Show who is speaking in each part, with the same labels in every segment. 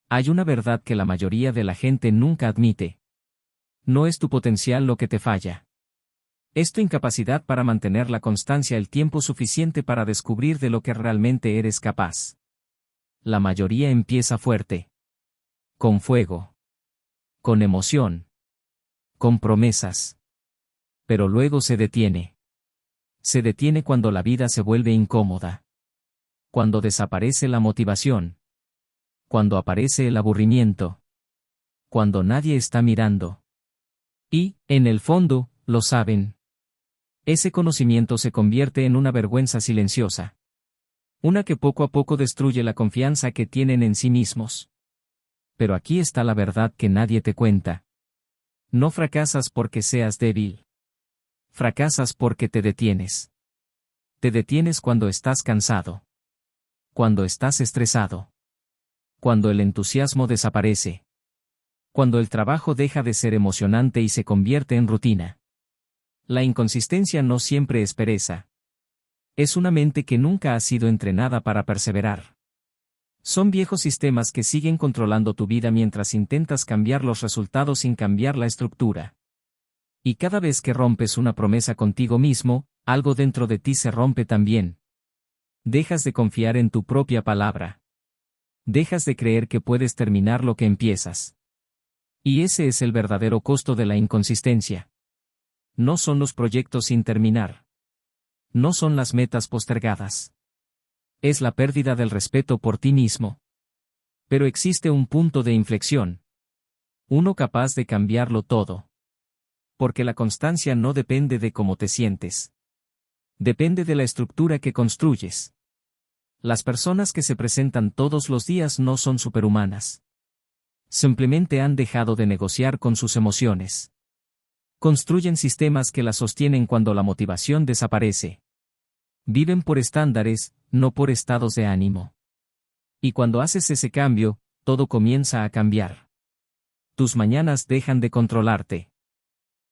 Speaker 1: Hay una verdad que la mayoría de la gente nunca admite. No es tu potencial lo que te falla. Es tu incapacidad para mantener la constancia el tiempo suficiente para descubrir de lo que realmente eres capaz. La mayoría empieza fuerte. Con fuego. Con emoción. Con promesas. Pero luego se detiene. Se detiene cuando la vida se vuelve incómoda. Cuando desaparece la motivación. Cuando aparece el aburrimiento. Cuando nadie está mirando. Y, en el fondo, lo saben. Ese conocimiento se convierte en una vergüenza silenciosa. Una que poco a poco destruye la confianza que tienen en sí mismos. Pero aquí está la verdad que nadie te cuenta. No fracasas porque seas débil. Fracasas porque te detienes. Te detienes cuando estás cansado. Cuando estás estresado. Cuando el entusiasmo desaparece. Cuando el trabajo deja de ser emocionante y se convierte en rutina. La inconsistencia no siempre es pereza. Es una mente que nunca ha sido entrenada para perseverar. Son viejos sistemas que siguen controlando tu vida mientras intentas cambiar los resultados sin cambiar la estructura. Y cada vez que rompes una promesa contigo mismo, algo dentro de ti se rompe también. Dejas de confiar en tu propia palabra. Dejas de creer que puedes terminar lo que empiezas. Y ese es el verdadero costo de la inconsistencia. No son los proyectos sin terminar. No son las metas postergadas. Es la pérdida del respeto por ti mismo. Pero existe un punto de inflexión. Uno capaz de cambiarlo todo. Porque la constancia no depende de cómo te sientes. Depende de la estructura que construyes. Las personas que se presentan todos los días no son superhumanas. Simplemente han dejado de negociar con sus emociones. Construyen sistemas que las sostienen cuando la motivación desaparece. Viven por estándares, no por estados de ánimo. Y cuando haces ese cambio, todo comienza a cambiar. Tus mañanas dejan de controlarte.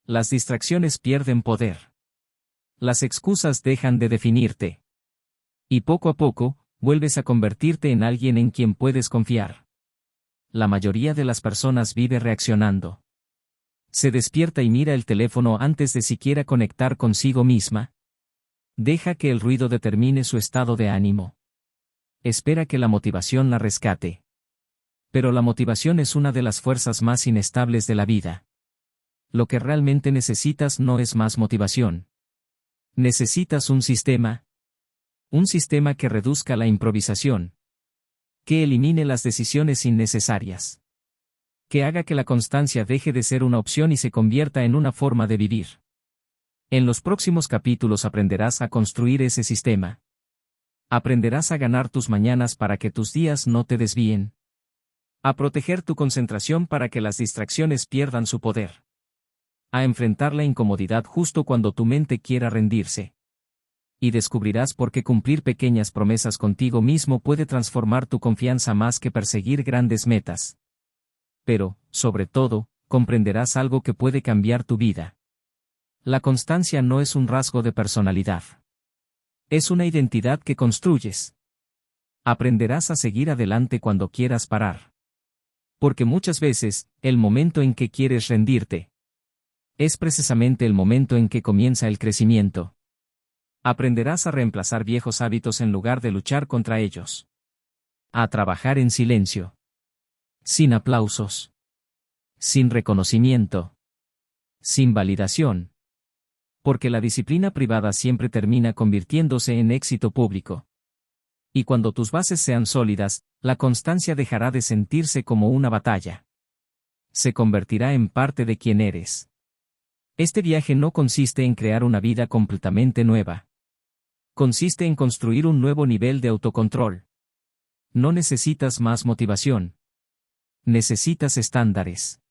Speaker 1: Las distracciones pierden poder. Las excusas dejan de definirte. Y poco a poco, vuelves a convertirte en alguien en quien puedes confiar. La mayoría de las personas vive reaccionando. Se despierta y mira el teléfono antes de siquiera conectar consigo misma. Deja que el ruido determine su estado de ánimo. Espera que la motivación la rescate. Pero la motivación es una de las fuerzas más inestables de la vida. Lo que realmente necesitas no es más motivación. Necesitas un sistema. Un sistema que reduzca la improvisación. Que elimine las decisiones innecesarias. Que haga que la constancia deje de ser una opción y se convierta en una forma de vivir. En los próximos capítulos aprenderás a construir ese sistema. Aprenderás a ganar tus mañanas para que tus días no te desvíen. A proteger tu concentración para que las distracciones pierdan su poder. A enfrentar la incomodidad justo cuando tu mente quiera rendirse. Y descubrirás por qué cumplir pequeñas promesas contigo mismo puede transformar tu confianza más que perseguir grandes metas. Pero, sobre todo, comprenderás algo que puede cambiar tu vida. La constancia no es un rasgo de personalidad. Es una identidad que construyes. Aprenderás a seguir adelante cuando quieras parar. Porque muchas veces, el momento en que quieres rendirte, es precisamente el momento en que comienza el crecimiento. Aprenderás a reemplazar viejos hábitos en lugar de luchar contra ellos. A trabajar en silencio. Sin aplausos. Sin reconocimiento. Sin validación. Porque la disciplina privada siempre termina convirtiéndose en éxito público. Y cuando tus bases sean sólidas, la constancia dejará de sentirse como una batalla. Se convertirá en parte de quien eres. Este viaje no consiste en crear una vida completamente nueva. Consiste en construir un nuevo nivel de autocontrol. No necesitas más motivación. Necesitas estándares.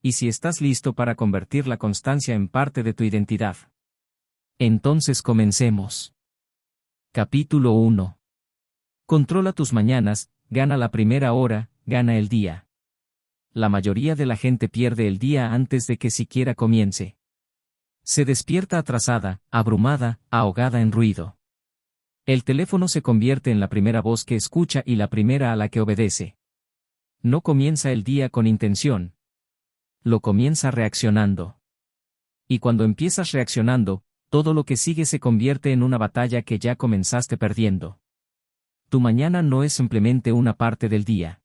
Speaker 1: Y si estás listo para convertir la constancia en parte de tu identidad, entonces comencemos. Capítulo 1. Controla tus mañanas, gana la primera hora, gana el día. La mayoría de la gente pierde el día antes de que siquiera comience. Se despierta atrasada, abrumada, ahogada en ruido. El teléfono se convierte en la primera voz que escucha y la primera a la que obedece. No comienza el día con intención. Lo comienza reaccionando. Y cuando empiezas reaccionando, todo lo que sigue se convierte en una batalla que ya comenzaste perdiendo. Tu mañana no es simplemente una parte del día.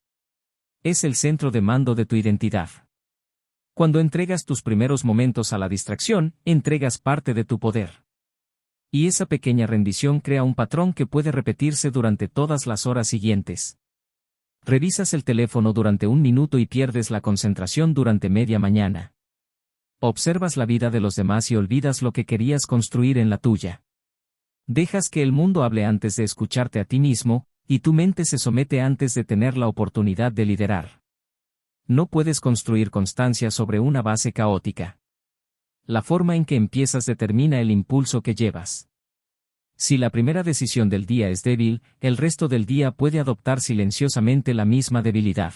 Speaker 1: Es el centro de mando de tu identidad. Cuando entregas tus primeros momentos a la distracción, entregas parte de tu poder. Y esa pequeña rendición crea un patrón que puede repetirse durante todas las horas siguientes. Revisas el teléfono durante un minuto y pierdes la concentración durante media mañana. Observas la vida de los demás y olvidas lo que querías construir en la tuya. Dejas que el mundo hable antes de escucharte a ti mismo, y tu mente se somete antes de tener la oportunidad de liderar. No puedes construir constancia sobre una base caótica. La forma en que empiezas determina el impulso que llevas. Si la primera decisión del día es débil, el resto del día puede adoptar silenciosamente la misma debilidad.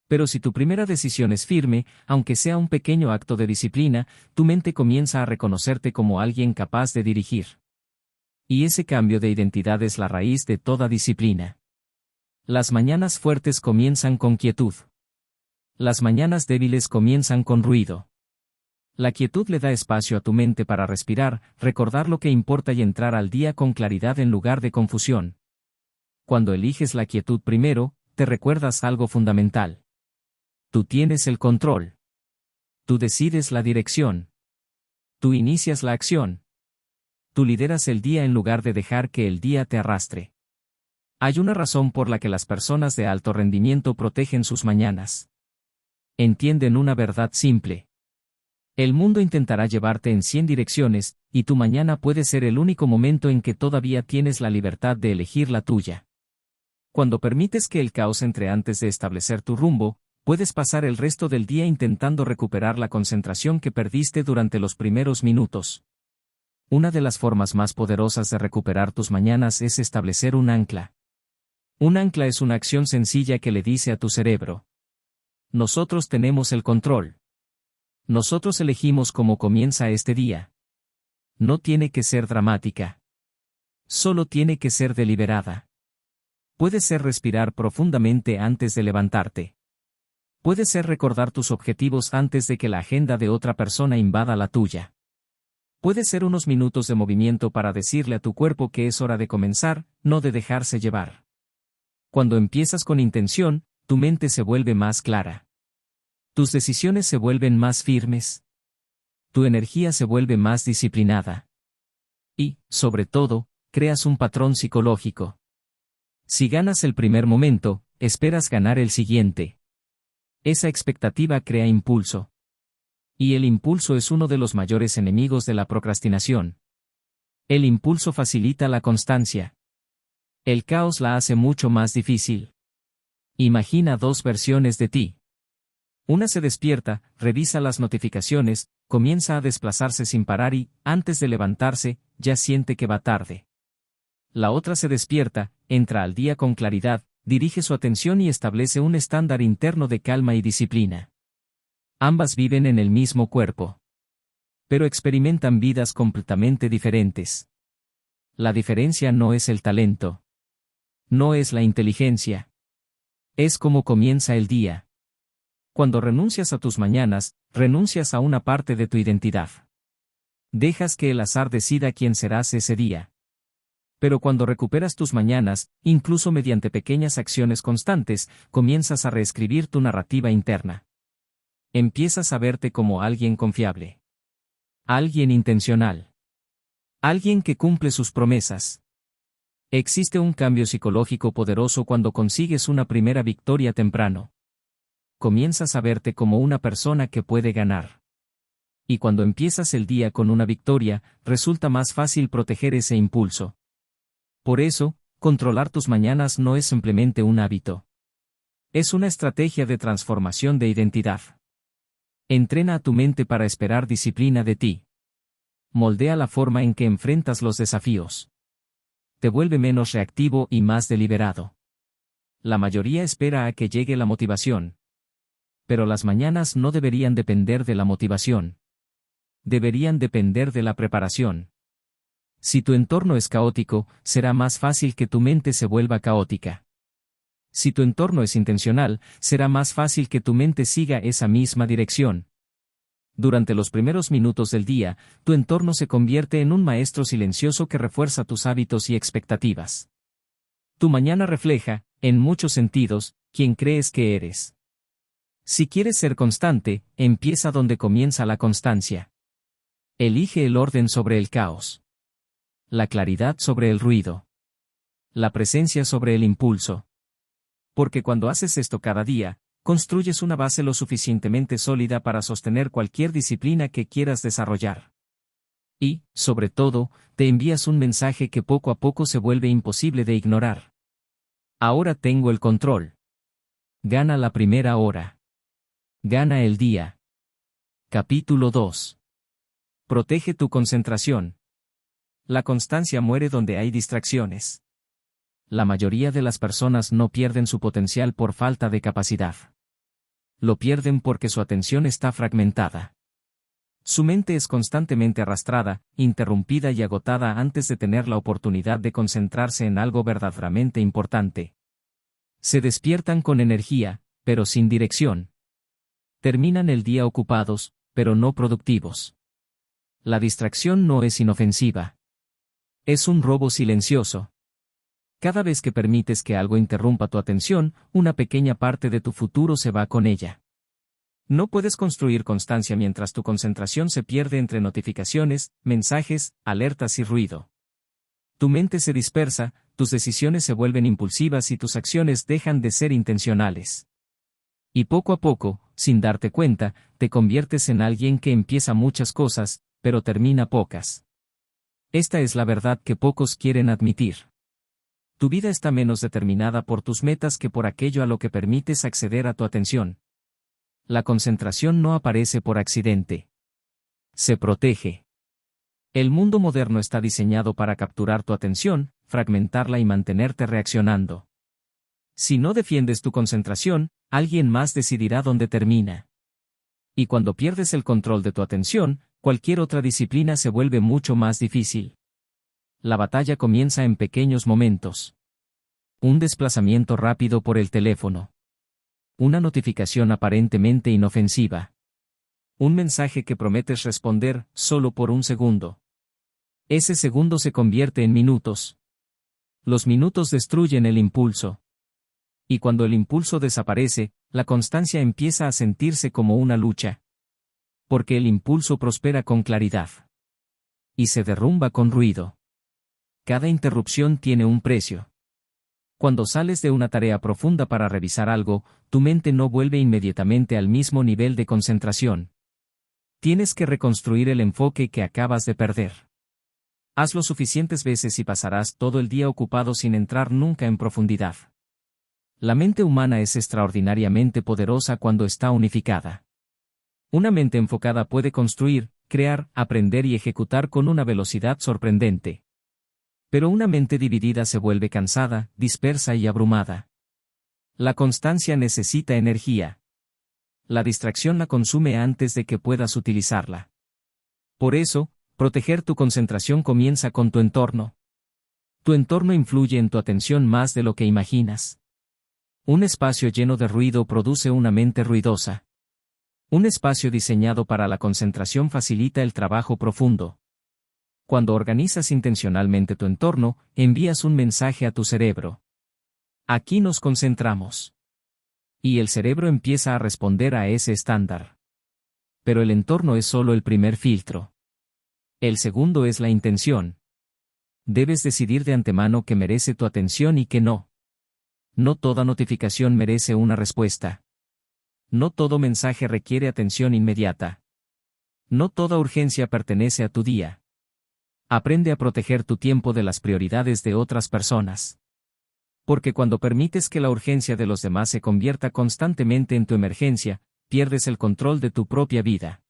Speaker 1: Pero si tu primera decisión es firme, aunque sea un pequeño acto de disciplina, tu mente comienza a reconocerte como alguien capaz de dirigir. Y ese cambio de identidad es la raíz de toda disciplina. Las mañanas fuertes comienzan con quietud. Las mañanas débiles comienzan con ruido. La quietud le da espacio a tu mente para respirar, recordar lo que importa y entrar al día con claridad en lugar de confusión. Cuando eliges la quietud primero, te recuerdas algo fundamental. Tú tienes el control. Tú decides la dirección. Tú inicias la acción. Tú lideras el día en lugar de dejar que el día te arrastre. Hay una razón por la que las personas de alto rendimiento protegen sus mañanas. Entienden una verdad simple. El mundo intentará llevarte en 100 direcciones, y tu mañana puede ser el único momento en que todavía tienes la libertad de elegir la tuya. Cuando permites que el caos entre antes de establecer tu rumbo, puedes pasar el resto del día intentando recuperar la concentración que perdiste durante los primeros minutos. Una de las formas más poderosas de recuperar tus mañanas es establecer un ancla. Un ancla es una acción sencilla que le dice a tu cerebro: nosotros tenemos el control. Nosotros elegimos cómo comienza este día. No tiene que ser dramática. Solo tiene que ser deliberada. Puede ser respirar profundamente antes de levantarte. Puede ser recordar tus objetivos antes de que la agenda de otra persona invada la tuya. Puede ser unos minutos de movimiento para decirle a tu cuerpo que es hora de comenzar, no de dejarse llevar. Cuando empiezas con intención, tu mente se vuelve más clara. Tus decisiones se vuelven más firmes. Tu energía se vuelve más disciplinada. Y, sobre todo, creas un patrón psicológico. Si ganas el primer momento, esperas ganar el siguiente. Esa expectativa crea impulso. Y el impulso es uno de los mayores enemigos de la procrastinación. El impulso facilita la constancia. El caos la hace mucho más difícil. Imagina dos versiones de ti. Una se despierta, revisa las notificaciones, comienza a desplazarse sin parar y, antes de levantarse, ya siente que va tarde. La otra se despierta, entra al día con claridad, dirige su atención y establece un estándar interno de calma y disciplina. Ambas viven en el mismo cuerpo. Pero experimentan vidas completamente diferentes. La diferencia no es el talento. No es la inteligencia. Es cómo comienza el día. Cuando renuncias a tus mañanas, renuncias a una parte de tu identidad. Dejas que el azar decida quién serás ese día. Pero cuando recuperas tus mañanas, incluso mediante pequeñas acciones constantes, comienzas a reescribir tu narrativa interna. Empiezas a verte como alguien confiable. Alguien intencional. Alguien que cumple sus promesas. Existe un cambio psicológico poderoso cuando consigues una primera victoria temprano. Comienzas a verte como una persona que puede ganar. Y cuando empiezas el día con una victoria, resulta más fácil proteger ese impulso. Por eso, controlar tus mañanas no es simplemente un hábito. Es una estrategia de transformación de identidad. Entrena a tu mente para esperar disciplina de ti. Moldea la forma en que enfrentas los desafíos. Te vuelve menos reactivo y más deliberado. La mayoría espera a que llegue la motivación. Pero las mañanas no deberían depender de la motivación. Deberían depender de la preparación. Si tu entorno es caótico, será más fácil que tu mente se vuelva caótica. Si tu entorno es intencional, será más fácil que tu mente siga esa misma dirección. Durante los primeros minutos del día, tu entorno se convierte en un maestro silencioso que refuerza tus hábitos y expectativas. Tu mañana refleja, en muchos sentidos, quién crees que eres. Si quieres ser constante, empieza donde comienza la constancia. Elige el orden sobre el caos. La claridad sobre el ruido. La presencia sobre el impulso. Porque cuando haces esto cada día, construyes una base lo suficientemente sólida para sostener cualquier disciplina que quieras desarrollar. Y, sobre todo, te envías un mensaje que poco a poco se vuelve imposible de ignorar. Ahora tengo el control. Gana la primera hora. Gana el día. Capítulo 2. Protege tu concentración. La constancia muere donde hay distracciones. La mayoría de las personas no pierden su potencial por falta de capacidad. Lo pierden porque su atención está fragmentada. Su mente es constantemente arrastrada, interrumpida y agotada antes de tener la oportunidad de concentrarse en algo verdaderamente importante. Se despiertan con energía, pero sin dirección. Terminan el día ocupados, pero no productivos. La distracción no es inofensiva. Es un robo silencioso. Cada vez que permites que algo interrumpa tu atención, una pequeña parte de tu futuro se va con ella. No puedes construir constancia mientras tu concentración se pierde entre notificaciones, mensajes, alertas y ruido. Tu mente se dispersa, tus decisiones se vuelven impulsivas y tus acciones dejan de ser intencionales. Y poco a poco, sin darte cuenta, te conviertes en alguien que empieza muchas cosas, pero termina pocas. Esta es la verdad que pocos quieren admitir. Tu vida está menos determinada por tus metas que por aquello a lo que permites acceder a tu atención. La concentración no aparece por accidente. Se protege. El mundo moderno está diseñado para capturar tu atención, fragmentarla y mantenerte reaccionando. Si no defiendes tu concentración, alguien más decidirá dónde termina. Y cuando pierdes el control de tu atención, cualquier otra disciplina se vuelve mucho más difícil. La batalla comienza en pequeños momentos. Un desplazamiento rápido por el teléfono. Una notificación aparentemente inofensiva. Un mensaje que prometes responder solo por un segundo. Ese segundo se convierte en minutos. Los minutos destruyen el impulso. Y cuando el impulso desaparece, la constancia empieza a sentirse como una lucha. Porque el impulso prospera con claridad. Y se derrumba con ruido. Cada interrupción tiene un precio. Cuando sales de una tarea profunda para revisar algo, tu mente no vuelve inmediatamente al mismo nivel de concentración. Tienes que reconstruir el enfoque que acabas de perder. Hazlo suficientes veces y pasarás todo el día ocupado sin entrar nunca en profundidad. La mente humana es extraordinariamente poderosa cuando está unificada. Una mente enfocada puede construir, crear, aprender y ejecutar con una velocidad sorprendente. Pero una mente dividida se vuelve cansada, dispersa y abrumada. La constancia necesita energía. La distracción la consume antes de que puedas utilizarla. Por eso, proteger tu concentración comienza con tu entorno. Tu entorno influye en tu atención más de lo que imaginas. Un espacio lleno de ruido produce una mente ruidosa. Un espacio diseñado para la concentración facilita el trabajo profundo. Cuando organizas intencionalmente tu entorno, envías un mensaje a tu cerebro. Aquí nos concentramos. Y el cerebro empieza a responder a ese estándar. Pero el entorno es solo el primer filtro. El segundo es la intención. Debes decidir de antemano qué merece tu atención y qué no. No toda notificación merece una respuesta. No todo mensaje requiere atención inmediata. No toda urgencia pertenece a tu día. Aprende a proteger tu tiempo de las prioridades de otras personas. Porque cuando permites que la urgencia de los demás se convierta constantemente en tu emergencia, pierdes el control de tu propia vida.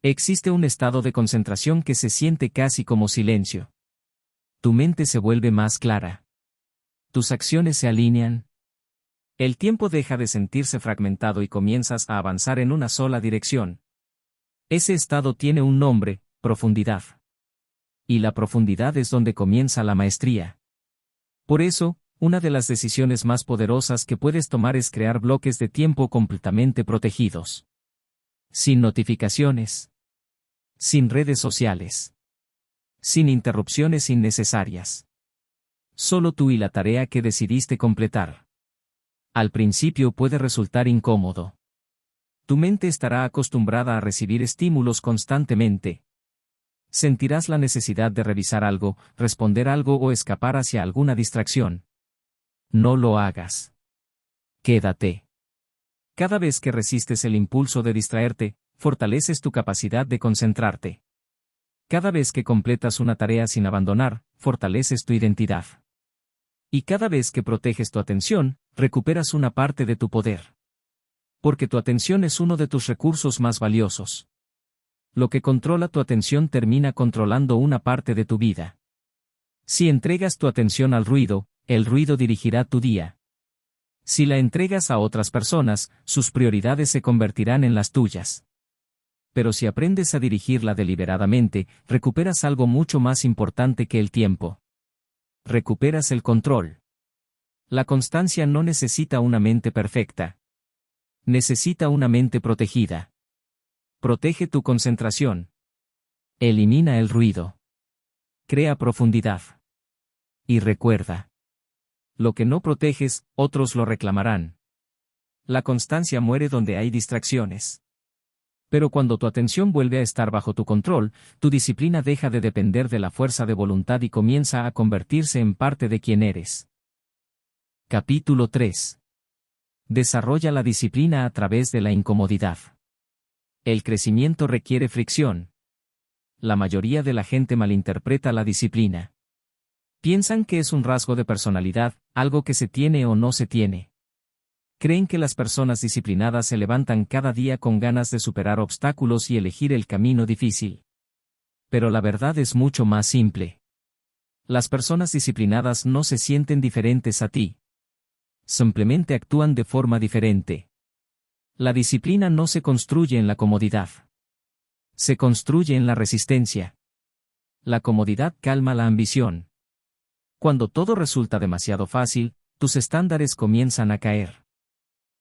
Speaker 1: Existe un estado de concentración que se siente casi como silencio. Tu mente se vuelve más clara. Tus acciones se alinean. El tiempo deja de sentirse fragmentado y comienzas a avanzar en una sola dirección. Ese estado tiene un nombre: profundidad. Y la profundidad es donde comienza la maestría. Por eso, Una de las decisiones más poderosas que puedes tomar es crear bloques de tiempo completamente protegidos. Sin notificaciones. Sin redes sociales. Sin interrupciones innecesarias. Solo tú y la tarea que decidiste completar. Al principio puede resultar incómodo. Tu mente estará acostumbrada a recibir estímulos constantemente. Sentirás la necesidad de revisar algo, responder algo o escapar hacia alguna distracción. No lo hagas. Quédate. Cada vez que resistes el impulso de distraerte, fortaleces tu capacidad de concentrarte. Cada vez que completas una tarea sin abandonar, fortaleces tu identidad. Y cada vez que proteges tu atención, recuperas una parte de tu poder. Porque tu atención es uno de tus recursos más valiosos. Lo que controla tu atención termina controlando una parte de tu vida. Si entregas tu atención al ruido, el ruido dirigirá tu día. Si la entregas a otras personas, sus prioridades se convertirán en las tuyas. Pero si aprendes a dirigirla deliberadamente, recuperas algo mucho más importante que el tiempo. Recuperas el control. La constancia no necesita una mente perfecta. Necesita una mente protegida. Protege tu concentración. Elimina el ruido. Crea profundidad. Y recuerda. Lo que no proteges, otros lo reclamarán. La constancia muere donde hay distracciones. Pero cuando tu atención vuelve a estar bajo tu control, tu disciplina deja de depender de la fuerza de voluntad y comienza a convertirse en parte de quien eres. Capítulo 3. Desarrolla la disciplina a través de la incomodidad. El crecimiento requiere fricción. La mayoría de la gente malinterpreta la disciplina. Piensan que es un rasgo de personalidad, algo que se tiene o no se tiene. Creen que las personas disciplinadas se levantan cada día con ganas de superar obstáculos y elegir el camino difícil. Pero la verdad es mucho más simple. Las personas disciplinadas no se sienten diferentes a ti. Simplemente actúan de forma diferente. La disciplina no se construye en la comodidad. Se construye en la resistencia. La comodidad calma la ambición. Cuando todo resulta demasiado fácil, tus estándares comienzan a caer.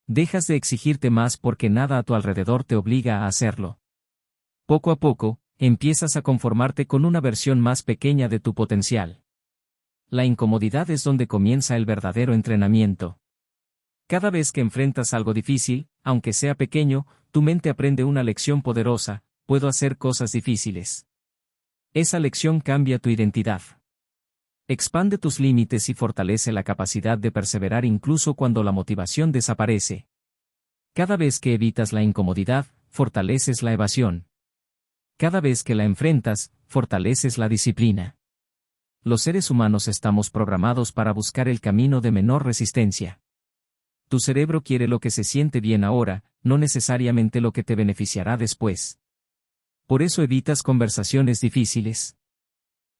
Speaker 1: Dejas de exigirte más porque nada a tu alrededor te obliga a hacerlo. Poco a poco, empiezas a conformarte con una versión más pequeña de tu potencial. La incomodidad es donde comienza el verdadero entrenamiento. Cada vez que enfrentas algo difícil, aunque sea pequeño, tu mente aprende una lección poderosa: puedo hacer cosas difíciles. Esa lección cambia tu identidad. Expande tus límites y fortalece la capacidad de perseverar incluso cuando la motivación desaparece. Cada vez que evitas la incomodidad, fortaleces la evasión. Cada vez que la enfrentas, fortaleces la disciplina. Los seres humanos estamos programados para buscar el camino de menor resistencia. Tu cerebro quiere lo que se siente bien ahora, no necesariamente lo que te beneficiará después. Por eso evitas conversaciones difíciles.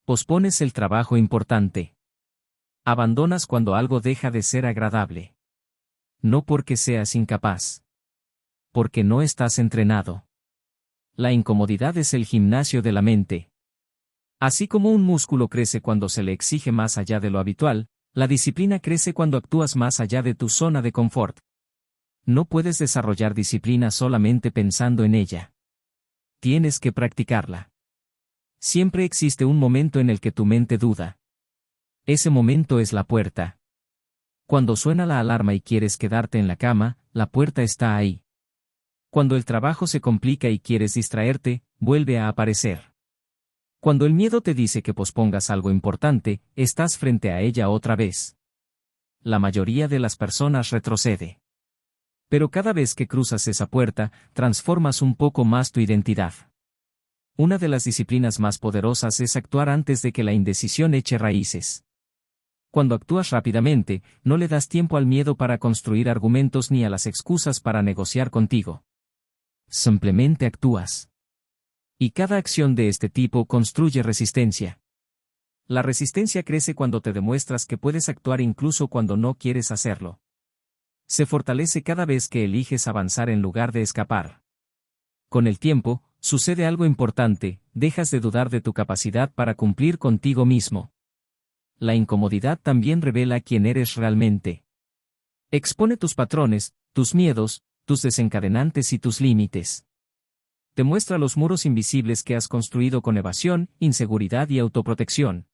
Speaker 1: Pospones el trabajo importante. Abandonas cuando algo deja de ser agradable. No porque seas incapaz. Porque no estás entrenado. La incomodidad es el gimnasio de la mente. Así como un músculo crece cuando se le exige más allá de lo habitual, la disciplina crece cuando actúas más allá de tu zona de confort. No puedes desarrollar disciplina solamente pensando en ella. Tienes que practicarla. Siempre existe un momento en el que tu mente duda. Ese momento es la puerta. Cuando suena la alarma y quieres quedarte en la cama, la puerta está ahí. Cuando el trabajo se complica y quieres distraerte, vuelve a aparecer. Cuando el miedo te dice que pospongas algo importante, estás frente a ella otra vez. La mayoría de las personas retrocede. Pero cada vez que cruzas esa puerta, transformas un poco más tu identidad. Una de las disciplinas más poderosas es actuar antes de que la indecisión eche raíces. Cuando actúas rápidamente, no le das tiempo al miedo para construir argumentos ni a las excusas para negociar contigo. Simplemente actúas. Y cada acción de este tipo construye resistencia. La resistencia crece cuando te demuestras que puedes actuar incluso cuando no quieres hacerlo. Se fortalece cada vez que eliges avanzar en lugar de escapar. Con el tiempo, sucede algo importante: dejas de dudar de tu capacidad para cumplir contigo mismo. La incomodidad también revela quién eres realmente. Expone tus patrones, tus miedos, tus desencadenantes y tus límites. Te muestra los muros invisibles que has construido con evasión, inseguridad y autoprotección.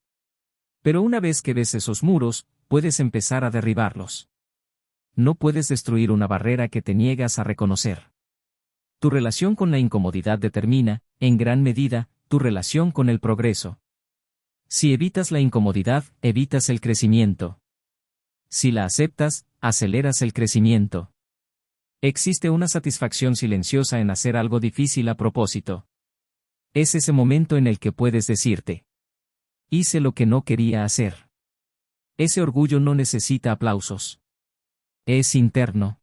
Speaker 1: Pero una vez que ves esos muros, puedes empezar a derribarlos. No puedes destruir una barrera que te niegas a reconocer. Tu relación con la incomodidad determina, en gran medida, tu relación con el progreso. Si evitas la incomodidad, evitas el crecimiento. Si la aceptas, aceleras el crecimiento. Existe una satisfacción silenciosa en hacer algo difícil a propósito. Es ese momento en el que puedes decirte: hice lo que no quería hacer. Ese orgullo no necesita aplausos. Es interno.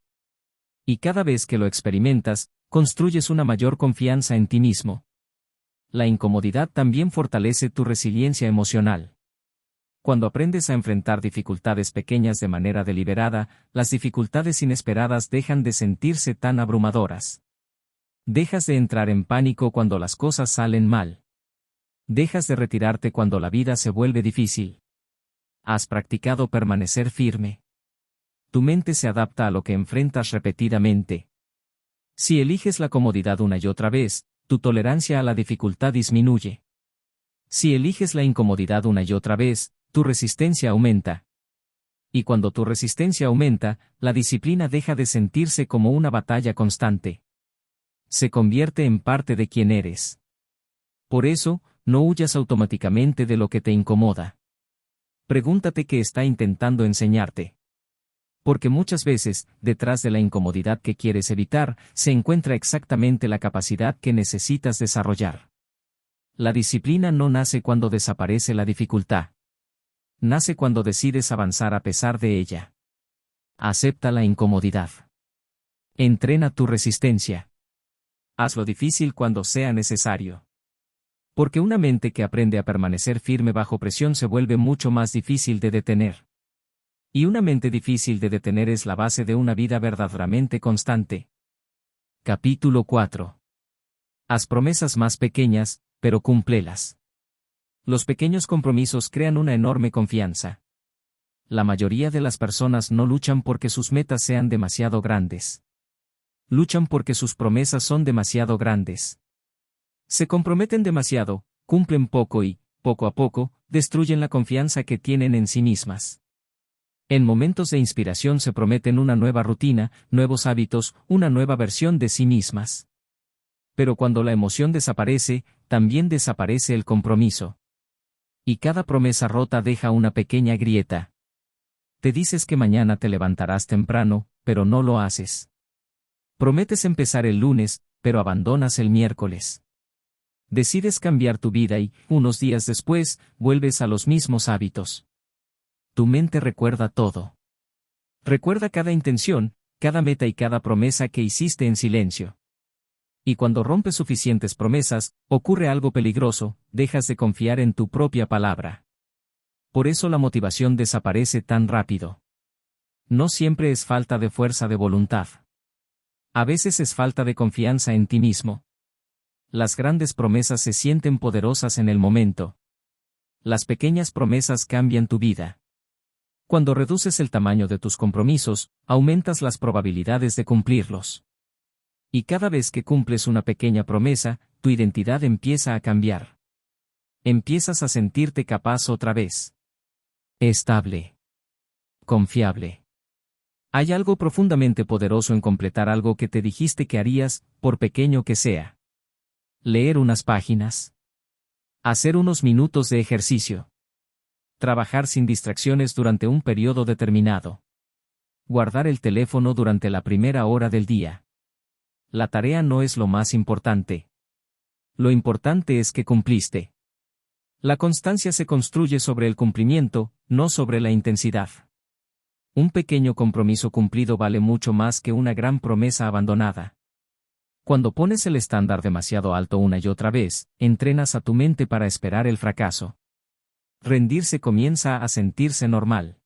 Speaker 1: Y cada vez que lo experimentas, construyes una mayor confianza en ti mismo. La incomodidad también fortalece tu resiliencia emocional. Cuando aprendes a enfrentar dificultades pequeñas de manera deliberada, las dificultades inesperadas dejan de sentirse tan abrumadoras. Dejas de entrar en pánico cuando las cosas salen mal. Dejas de retirarte cuando la vida se vuelve difícil. Has practicado permanecer firme. Tu mente se adapta a lo que enfrentas repetidamente. Si eliges la comodidad una y otra vez, tu tolerancia a la dificultad disminuye. Si eliges la incomodidad una y otra vez, tu resistencia aumenta. Y cuando tu resistencia aumenta, la disciplina deja de sentirse como una batalla constante. Se convierte en parte de quien eres. Por eso, no huyas automáticamente de lo que te incomoda. Pregúntate qué está intentando enseñarte. Porque muchas veces, detrás de la incomodidad que quieres evitar, se encuentra exactamente la capacidad que necesitas desarrollar. La disciplina no nace cuando desaparece la dificultad. Nace cuando decides avanzar a pesar de ella. Acepta la incomodidad. Entrena tu resistencia. Hazlo difícil cuando sea necesario. Porque una mente que aprende a permanecer firme bajo presión se vuelve mucho más difícil de detener. Y una mente difícil de detener es la base de una vida verdaderamente constante. Capítulo 4. Haz promesas más pequeñas, pero cúmplelas. Los pequeños compromisos crean una enorme confianza. La mayoría de las personas no luchan porque sus metas sean demasiado grandes. Luchan porque sus promesas son demasiado grandes. Se comprometen demasiado, cumplen poco y, poco a poco, destruyen la confianza que tienen en sí mismas. En momentos de inspiración se prometen una nueva rutina, nuevos hábitos, una nueva versión de sí mismas. Pero cuando la emoción desaparece, también desaparece el compromiso. Y cada promesa rota deja una pequeña grieta. Te dices que mañana te levantarás temprano, pero no lo haces. Prometes empezar el lunes, pero abandonas el miércoles. Decides cambiar tu vida y, unos días después, vuelves a los mismos hábitos. Tu mente recuerda todo. Recuerda cada intención, cada meta y cada promesa que hiciste en silencio. Y cuando rompes suficientes promesas, ocurre algo peligroso, dejas de confiar en tu propia palabra. Por eso la motivación desaparece tan rápido. No siempre es falta de fuerza de voluntad. A veces es falta de confianza en ti mismo. Las grandes promesas se sienten poderosas en el momento. Las pequeñas promesas cambian tu vida. Cuando reduces el tamaño de tus compromisos, aumentas las probabilidades de cumplirlos. Y cada vez que cumples una pequeña promesa, tu identidad empieza a cambiar. Empiezas a sentirte capaz otra vez. Estable. Confiable. Hay algo profundamente poderoso en completar algo que te dijiste que harías, por pequeño que sea. Leer unas páginas. Hacer unos minutos de ejercicio. Trabajar sin distracciones durante un periodo determinado. Guardar el teléfono durante la primera hora del día. La tarea no es lo más importante. Lo importante es que cumpliste. La constancia se construye sobre el cumplimiento, no sobre la intensidad. Un pequeño compromiso cumplido vale mucho más que una gran promesa abandonada. Cuando pones el estándar demasiado alto una y otra vez, entrenas a tu mente para esperar el fracaso. Rendirse comienza a sentirse normal.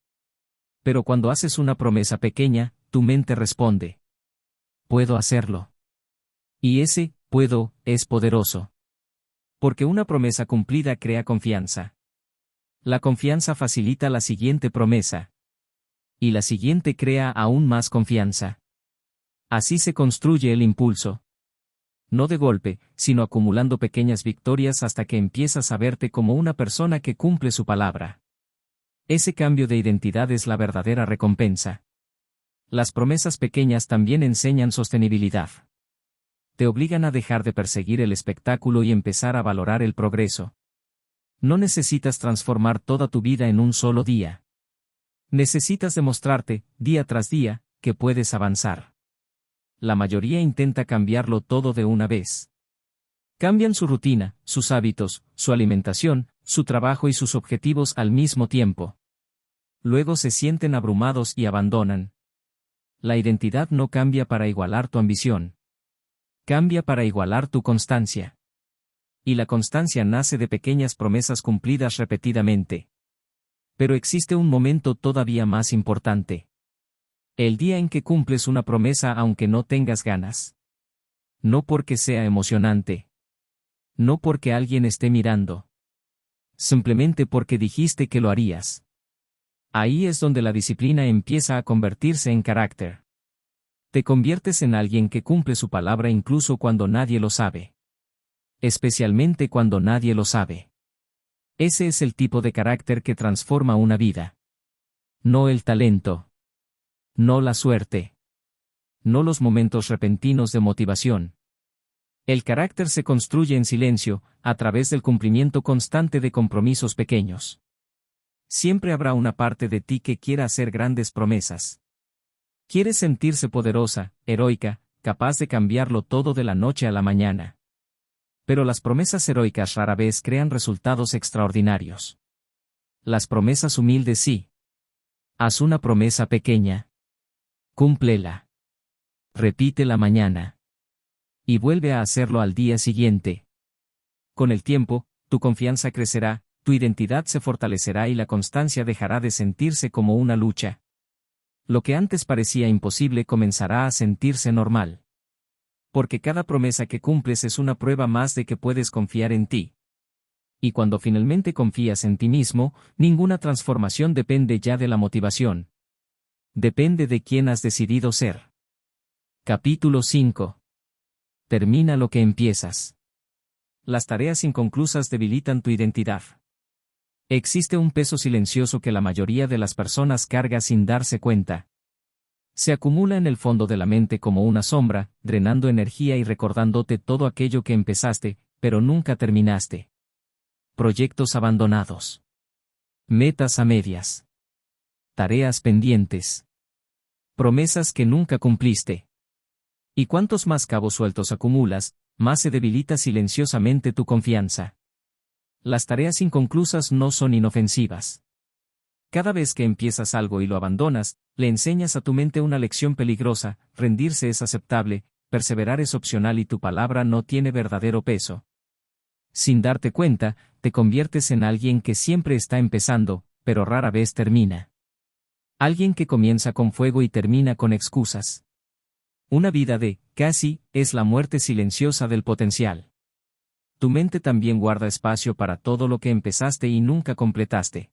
Speaker 1: Pero cuando haces una promesa pequeña, tu mente responde: puedo hacerlo. Y ese, puedo, es poderoso. Porque una promesa cumplida crea confianza. La confianza facilita la siguiente promesa. Y la siguiente crea aún más confianza. Así se construye el impulso. No de golpe, sino acumulando pequeñas victorias hasta que empiezas a verte como una persona que cumple su palabra. Ese cambio de identidad es la verdadera recompensa. Las promesas pequeñas también enseñan sostenibilidad. Te obligan a dejar de perseguir el espectáculo y empezar a valorar el progreso. No necesitas transformar toda tu vida en un solo día. Necesitas demostrarte, día tras día, que puedes avanzar. La mayoría intenta cambiarlo todo de una vez. Cambian su rutina, sus hábitos, su alimentación, su trabajo y sus objetivos al mismo tiempo. Luego se sienten abrumados y abandonan. La identidad no cambia para igualar tu ambición. Cambia para igualar tu constancia. Y la constancia nace de pequeñas promesas cumplidas repetidamente. Pero existe un momento todavía más importante. El día en que cumples una promesa aunque no tengas ganas. No porque sea emocionante. No porque alguien esté mirando. Simplemente porque dijiste que lo harías. Ahí es donde la disciplina empieza a convertirse en carácter. Te conviertes en alguien que cumple su palabra incluso cuando nadie lo sabe. Especialmente cuando nadie lo sabe. Ese es el tipo de carácter que transforma una vida. No el talento. No la suerte. No los momentos repentinos de motivación. El carácter se construye en silencio, a través del cumplimiento constante de compromisos pequeños. Siempre habrá una parte de ti que quiera hacer grandes promesas. Quiere sentirse poderosa, heroica, capaz de cambiarlo todo de la noche a la mañana. Pero las promesas heroicas rara vez crean resultados extraordinarios. Las promesas humildes sí. Haz una promesa pequeña. Cúmplela. Repítela mañana. Y vuelve a hacerlo al día siguiente. Con el tiempo, tu confianza crecerá, tu identidad se fortalecerá y la constancia dejará de sentirse como una lucha. Lo que antes parecía imposible comenzará a sentirse normal. Porque cada promesa que cumples es una prueba más de que puedes confiar en ti. Y cuando finalmente confías en ti mismo, ninguna transformación depende ya de la motivación. Depende de quién has decidido ser. Capítulo 5. Termina lo que empiezas. Las tareas inconclusas debilitan tu identidad. Existe un peso silencioso que la mayoría de las personas carga sin darse cuenta. Se acumula en el fondo de la mente como una sombra, drenando energía y recordándote todo aquello que empezaste, pero nunca terminaste. Proyectos abandonados. Metas a medias. Tareas pendientes. Promesas que nunca cumpliste. Y cuantos más cabos sueltos acumulas, más se debilita silenciosamente tu confianza. Las tareas inconclusas no son inofensivas. Cada vez que empiezas algo y lo abandonas, le enseñas a tu mente una lección peligrosa: rendirse es aceptable, perseverar es opcional y tu palabra no tiene verdadero peso. Sin darte cuenta, te conviertes en alguien que siempre está empezando, pero rara vez termina. Alguien que comienza con fuego y termina con excusas. Una vida de, casi, es la muerte silenciosa del potencial. Tu mente también guarda espacio para todo lo que empezaste y nunca completaste.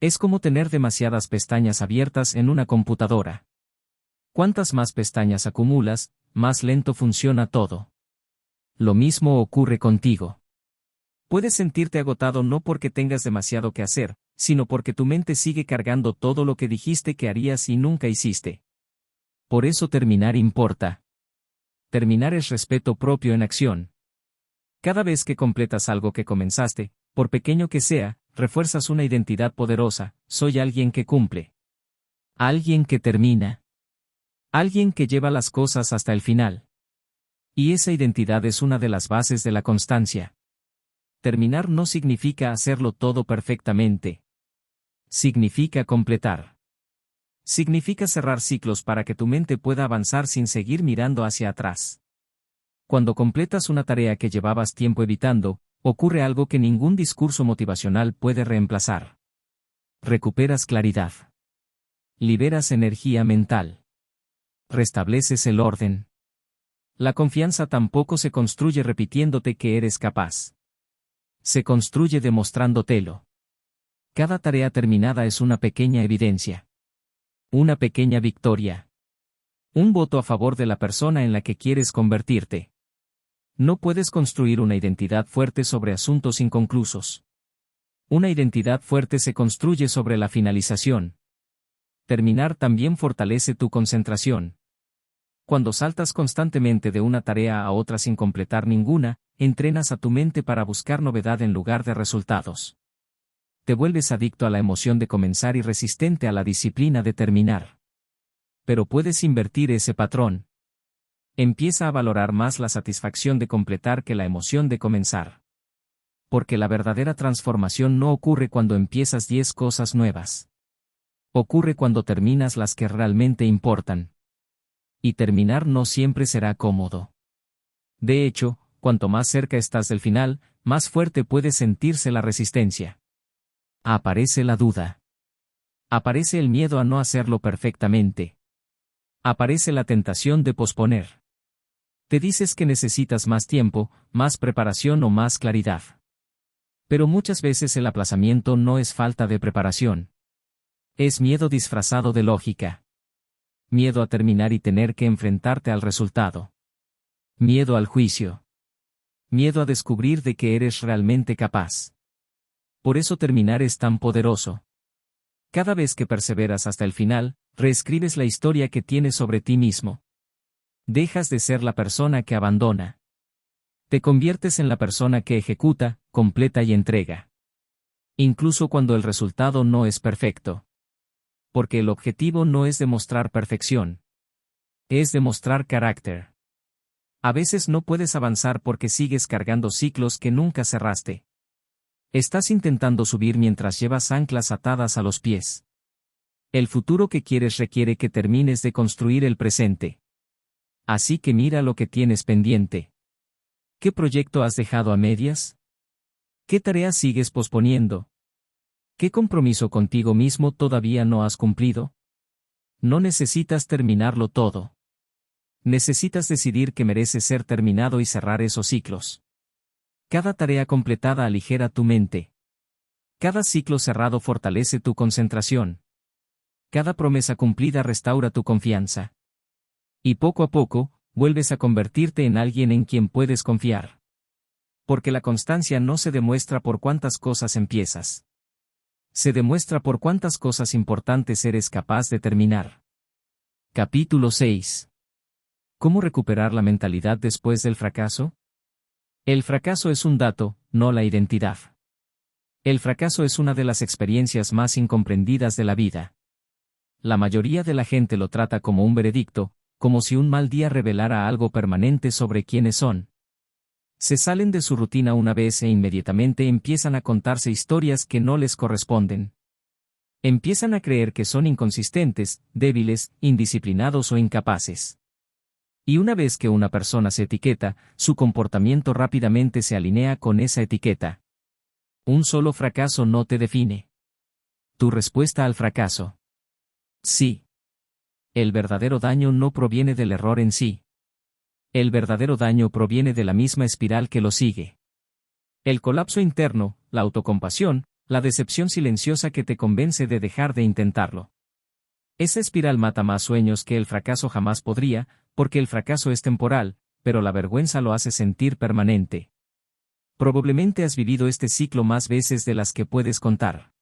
Speaker 1: Es como tener demasiadas pestañas abiertas en una computadora. Cuantas más pestañas acumulas, más lento funciona todo. Lo mismo ocurre contigo. Puedes sentirte agotado no porque tengas demasiado que hacer, sino porque tu mente sigue cargando todo lo que dijiste que harías y nunca hiciste. Por eso terminar importa. Terminar es respeto propio en acción. Cada vez que completas algo que comenzaste, por pequeño que sea, refuerzas una identidad poderosa: soy alguien que cumple. Alguien que termina. Alguien que lleva las cosas hasta el final. Y esa identidad es una de las bases de la constancia. Terminar no significa hacerlo todo perfectamente. Significa completar. Significa cerrar ciclos para que tu mente pueda avanzar sin seguir mirando hacia atrás. Cuando completas una tarea que llevabas tiempo evitando, ocurre algo que ningún discurso motivacional puede reemplazar. Recuperas claridad. Liberas energía mental. Restableces el orden. La confianza tampoco se construye repitiéndote que eres capaz. Se construye demostrándotelo. Cada tarea terminada es una pequeña evidencia. Una pequeña victoria. Un voto a favor de la persona en la que quieres convertirte. No puedes construir una identidad fuerte sobre asuntos inconclusos. Una identidad fuerte se construye sobre la finalización. Terminar también fortalece tu concentración. Cuando saltas constantemente de una tarea a otra sin completar ninguna, entrenas a tu mente para buscar novedad en lugar de resultados. Te vuelves adicto a la emoción de comenzar y resistente a la disciplina de terminar. Pero puedes invertir ese patrón. Empieza a valorar más la satisfacción de completar que la emoción de comenzar. Porque la verdadera transformación no ocurre cuando empiezas 10 cosas nuevas. Ocurre cuando terminas las que realmente importan. Y terminar no siempre será cómodo. De hecho, cuanto más cerca estás del final, más fuerte puede sentirse la resistencia. Aparece la duda. Aparece el miedo a no hacerlo perfectamente. Aparece la tentación de posponer. Te dices que necesitas más tiempo, más preparación o más claridad. Pero muchas veces el aplazamiento no es falta de preparación. Es miedo disfrazado de lógica. Miedo a terminar y tener que enfrentarte al resultado. Miedo al juicio. Miedo a descubrir de que eres realmente capaz. Por eso terminar es tan poderoso. Cada vez que perseveras hasta el final, reescribes la historia que tienes sobre ti mismo. Dejas de ser la persona que abandona. Te conviertes en la persona que ejecuta, completa y entrega. Incluso cuando el resultado no es perfecto. Porque el objetivo no es demostrar perfección. Es demostrar carácter. A veces no puedes avanzar porque sigues cargando ciclos que nunca cerraste. Estás intentando subir mientras llevas anclas atadas a los pies. El futuro que quieres requiere que termines de construir el presente. Así que mira lo que tienes pendiente. ¿Qué proyecto has dejado a medias? ¿Qué tarea sigues posponiendo? ¿Qué compromiso contigo mismo todavía no has cumplido? No necesitas terminarlo todo. Necesitas decidir que merece ser terminado y cerrar esos ciclos. Cada tarea completada aligera tu mente. Cada ciclo cerrado fortalece tu concentración. Cada promesa cumplida restaura tu confianza. Y poco a poco, vuelves a convertirte en alguien en quien puedes confiar. Porque la constancia no se demuestra por cuántas cosas empiezas. Se demuestra por cuántas cosas importantes eres capaz de terminar. Capítulo 6. ¿Cómo recuperar la mentalidad después del fracaso? El fracaso es un dato, no la identidad. El fracaso es una de las experiencias más incomprendidas de la vida. La mayoría de la gente lo trata como un veredicto, como si un mal día revelara algo permanente sobre quiénes son. Se salen de su rutina una vez e inmediatamente empiezan a contarse historias que no les corresponden. Empiezan a creer que son inconsistentes, débiles, indisciplinados o incapaces. Y una vez que una persona se etiqueta, su comportamiento rápidamente se alinea con esa etiqueta. Un solo fracaso no te define. Tu respuesta al fracaso. Sí. El verdadero daño no proviene del error en sí. El verdadero daño proviene de la misma espiral que lo sigue. El colapso interno, la autocompasión, la decepción silenciosa que te convence de dejar de intentarlo. Esa espiral mata más sueños que el fracaso jamás podría, porque el fracaso es temporal, pero la vergüenza lo hace sentir permanente. Probablemente has vivido este ciclo más veces de las que puedes contar.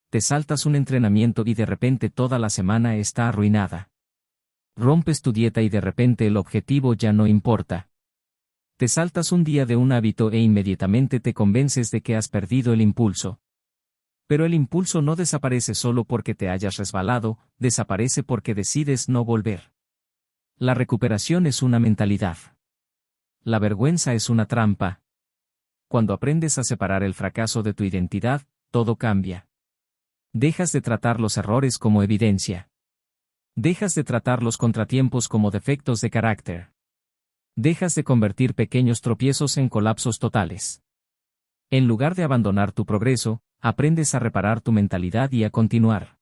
Speaker 1: Te saltas un entrenamiento y de repente toda la semana está arruinada. Rompes tu dieta y de repente el objetivo ya no importa. Te saltas un día de un hábito e inmediatamente te convences de que has perdido el impulso. Pero el impulso no desaparece solo porque te hayas resbalado, desaparece porque decides no volver. La recuperación es una mentalidad. La vergüenza es una trampa. Cuando aprendes a separar el fracaso de tu identidad, todo cambia. Dejas de tratar los errores como evidencia. Dejas de tratar los contratiempos como defectos de carácter. Dejas de convertir pequeños tropiezos en colapsos totales. En lugar de abandonar tu progreso, aprendes a reparar tu mentalidad y a continuar.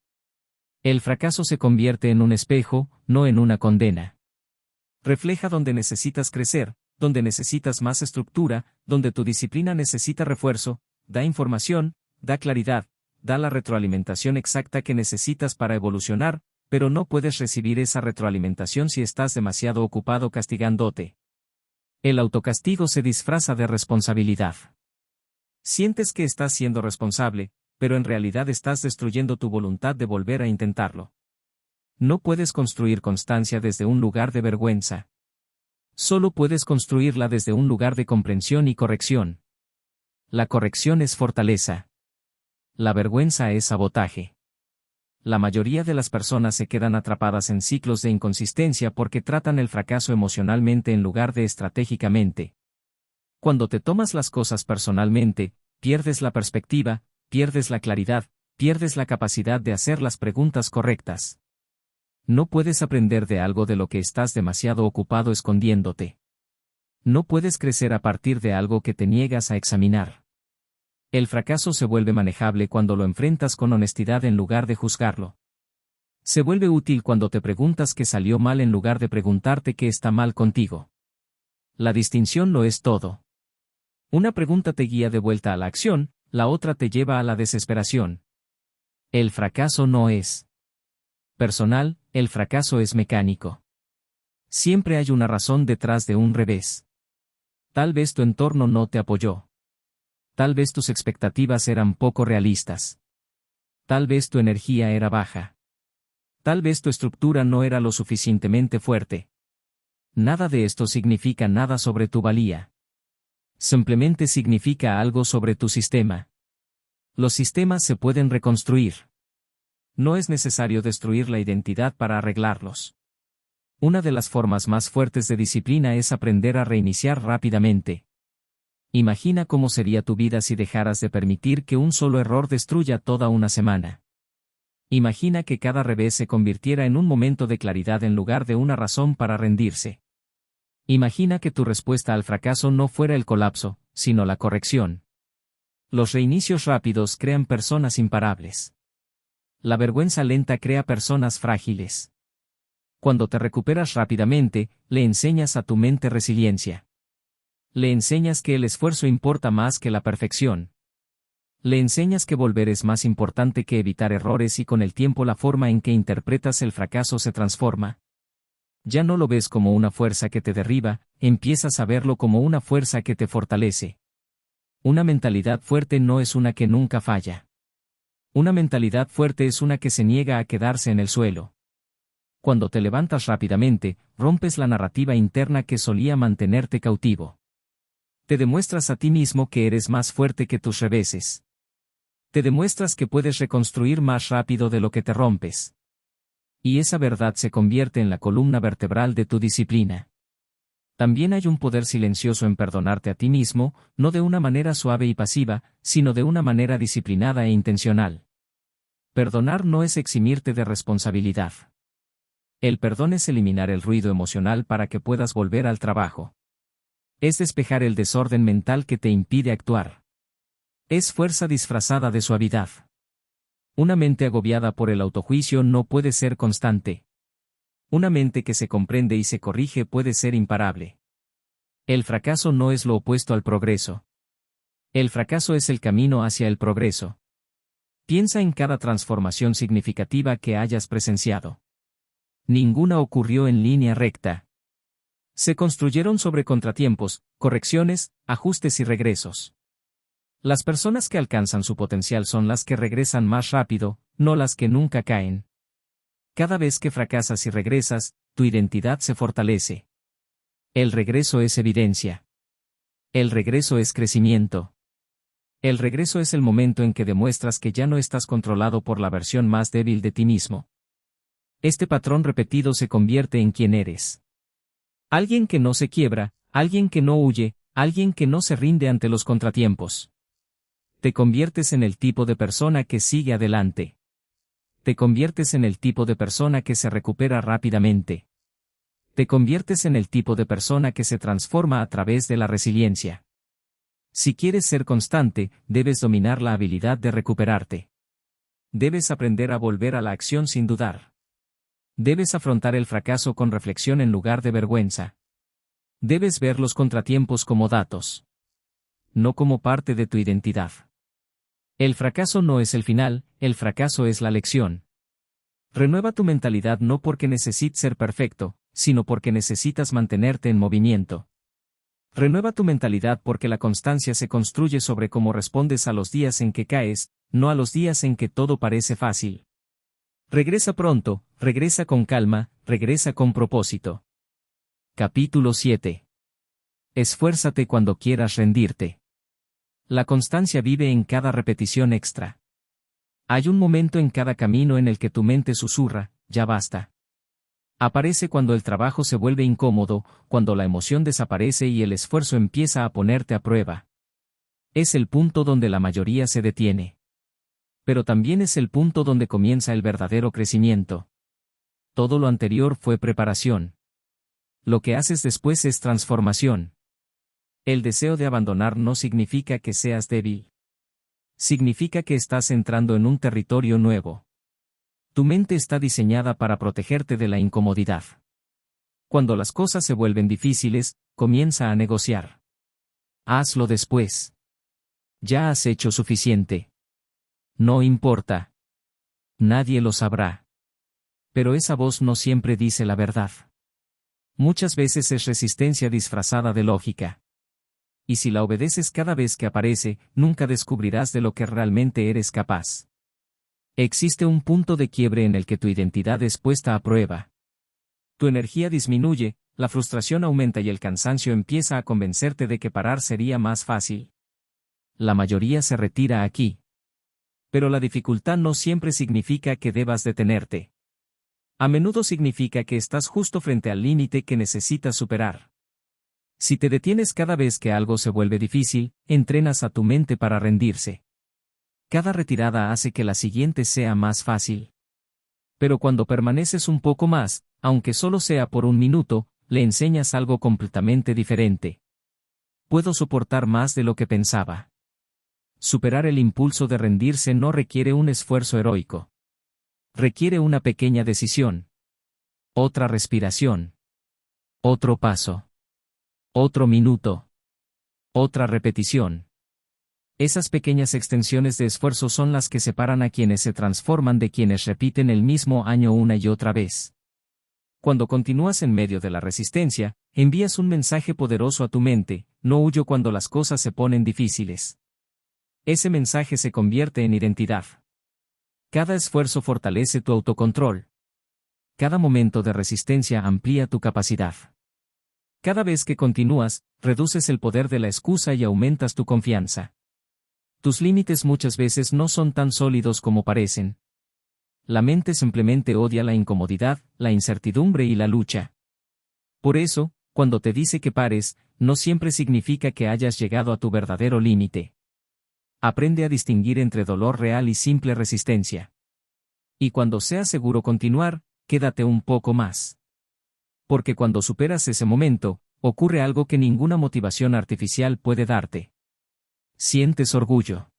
Speaker 1: El fracaso se convierte en un espejo, no en una condena. Refleja donde necesitas crecer, donde necesitas más estructura, donde tu disciplina necesita refuerzo, da información, da claridad, da la retroalimentación exacta que necesitas para evolucionar, pero no puedes recibir esa retroalimentación si estás demasiado ocupado castigándote. El autocastigo se disfraza de responsabilidad. Sientes que estás siendo responsable, pero en realidad estás destruyendo tu voluntad de volver a intentarlo. No puedes construir constancia desde un lugar de vergüenza. Solo puedes construirla desde un lugar de comprensión y corrección. La corrección es fortaleza. La vergüenza es sabotaje. La mayoría de las personas se quedan atrapadas en ciclos de inconsistencia porque tratan el fracaso emocionalmente en lugar de estratégicamente. Cuando te tomas las cosas personalmente, pierdes la perspectiva, pierdes la claridad, pierdes la capacidad de hacer las preguntas correctas. No puedes aprender de algo de lo que estás demasiado ocupado escondiéndote. No puedes crecer a partir de algo que te niegas a examinar. El fracaso se vuelve manejable cuando lo enfrentas con honestidad en lugar de juzgarlo. Se vuelve útil cuando te preguntas qué salió mal en lugar de preguntarte qué está mal contigo. La distinción lo es todo. Una pregunta te guía de vuelta a la acción, la otra te lleva a la desesperación. El fracaso no es personal, el fracaso es mecánico. Siempre hay una razón detrás de un revés. Tal vez tu entorno no te apoyó. Tal vez tus expectativas eran poco realistas. Tal vez tu energía era baja. Tal vez tu estructura no era lo suficientemente fuerte. Nada de esto significa nada sobre tu valía. Simplemente significa algo sobre tu sistema. Los sistemas se pueden reconstruir. No es necesario destruir la identidad para arreglarlos. Una de las formas más fuertes de disciplina es aprender a reiniciar rápidamente. Imagina cómo sería tu vida si dejaras de permitir que un solo error destruya toda una semana. Imagina que cada revés se convirtiera en un momento de claridad en lugar de una razón para rendirse. Imagina que tu respuesta al fracaso no fuera el colapso, sino la corrección. Los reinicios rápidos crean personas imparables. La vergüenza lenta crea personas frágiles. Cuando te recuperas rápidamente, le enseñas a tu mente resiliencia. Le enseñas que el esfuerzo importa más que la perfección. Le enseñas que volver es más importante que evitar errores y con el tiempo la forma en que interpretas el fracaso se transforma. Ya no lo ves como una fuerza que te derriba, empiezas a verlo como una fuerza que te fortalece. Una mentalidad fuerte no es una que nunca falla. Una mentalidad fuerte es una que se niega a quedarse en el suelo. Cuando te levantas rápidamente, rompes la narrativa interna que solía mantenerte cautivo. Te demuestras a ti mismo que eres más fuerte que tus reveses. Te demuestras que puedes reconstruir más rápido de lo que te rompes. Y esa verdad se convierte en la columna vertebral de tu disciplina. También hay un poder silencioso en perdonarte a ti mismo, no de una manera suave y pasiva, sino de una manera disciplinada e intencional. Perdonar no es eximirte de responsabilidad. El perdón es eliminar el ruido emocional para que puedas volver al trabajo. Es despejar el desorden mental que te impide actuar. Es fuerza disfrazada de suavidad. Una mente agobiada por el autojuicio no puede ser constante. Una mente que se comprende y se corrige puede ser imparable. El fracaso no es lo opuesto al progreso. El fracaso es el camino hacia el progreso. Piensa en cada transformación significativa que hayas presenciado. Ninguna ocurrió en línea recta. Se construyeron sobre contratiempos, correcciones, ajustes y regresos. Las personas que alcanzan su potencial son las que regresan más rápido, no las que nunca caen. Cada vez que fracasas y regresas, tu identidad se fortalece. El regreso es evidencia. El regreso es crecimiento. El regreso es el momento en que demuestras que ya no estás controlado por la versión más débil de ti mismo. Este patrón repetido se convierte en quien eres. Alguien que no se quiebra, alguien que no huye, alguien que no se rinde ante los contratiempos. Te conviertes en el tipo de persona que sigue adelante. Te conviertes en el tipo de persona que se recupera rápidamente. Te conviertes en el tipo de persona que se transforma a través de la resiliencia. Si quieres ser constante, debes dominar la habilidad de recuperarte. Debes aprender a volver a la acción sin dudar. Debes afrontar el fracaso con reflexión en lugar de vergüenza. Debes ver los contratiempos como datos. No como parte de tu identidad. El fracaso no es el final, el fracaso es la lección. Renueva tu mentalidad no porque necesites ser perfecto, sino porque necesitas mantenerte en movimiento. Renueva tu mentalidad porque la constancia se construye sobre cómo respondes a los días en que caes, no a los días en que todo parece fácil. Regresa pronto, regresa con calma, regresa con propósito. Capítulo 7. Esfuérzate cuando quieras rendirte. La constancia vive en cada repetición extra. Hay un momento en cada camino en el que tu mente susurra, ya basta. Aparece cuando el trabajo se vuelve incómodo, cuando la emoción desaparece y el esfuerzo empieza a ponerte a prueba. Es el punto donde la mayoría se detiene. Pero también es el punto donde comienza el verdadero crecimiento. Todo lo anterior fue preparación. Lo que haces después es transformación. El deseo de abandonar no significa que seas débil. Significa que estás entrando en un territorio nuevo. Tu mente está diseñada para protegerte de la incomodidad. Cuando las cosas se vuelven difíciles, comienza a negociar. Hazlo después. Ya has hecho suficiente. No importa. Nadie lo sabrá. Pero esa voz no siempre dice la verdad. Muchas veces es resistencia disfrazada de lógica. Y si la obedeces cada vez que aparece, nunca descubrirás de lo que realmente eres capaz. Existe un punto de quiebre en el que tu identidad es puesta a prueba. Tu energía disminuye, la frustración aumenta y el cansancio empieza a convencerte de que parar sería más fácil. La mayoría se retira aquí. Pero la dificultad no siempre significa que debas detenerte. A menudo significa que estás justo frente al límite que necesitas superar. Si te detienes cada vez que algo se vuelve difícil, entrenas a tu mente para rendirse. Cada retirada hace que la siguiente sea más fácil. Pero cuando permaneces un poco más, aunque solo sea por un minuto, le enseñas algo completamente diferente. Puedo soportar más de lo que pensaba. Superar el impulso de rendirse no requiere un esfuerzo heroico. Requiere una pequeña decisión. Otra respiración. Otro paso. Otro minuto. Otra repetición. Esas pequeñas extensiones de esfuerzo son las que separan a quienes se transforman de quienes repiten el mismo año una y otra vez. Cuando continúas en medio de la resistencia, envías un mensaje poderoso a tu mente: no huyo cuando las cosas se ponen difíciles. Ese mensaje se convierte en identidad. Cada esfuerzo fortalece tu autocontrol. Cada momento de resistencia amplía tu capacidad. Cada vez que continúas, reduces el poder de la excusa y aumentas tu confianza. Tus límites muchas veces no son tan sólidos como parecen. La mente simplemente odia la incomodidad, la incertidumbre y la lucha. Por eso, cuando te dice que pares, no siempre significa que hayas llegado a tu verdadero límite. Aprende a distinguir entre dolor real y simple resistencia. Y cuando sea seguro continuar, quédate un poco más. Porque cuando superas ese momento, ocurre algo que ninguna motivación artificial puede darte. Sientes orgullo.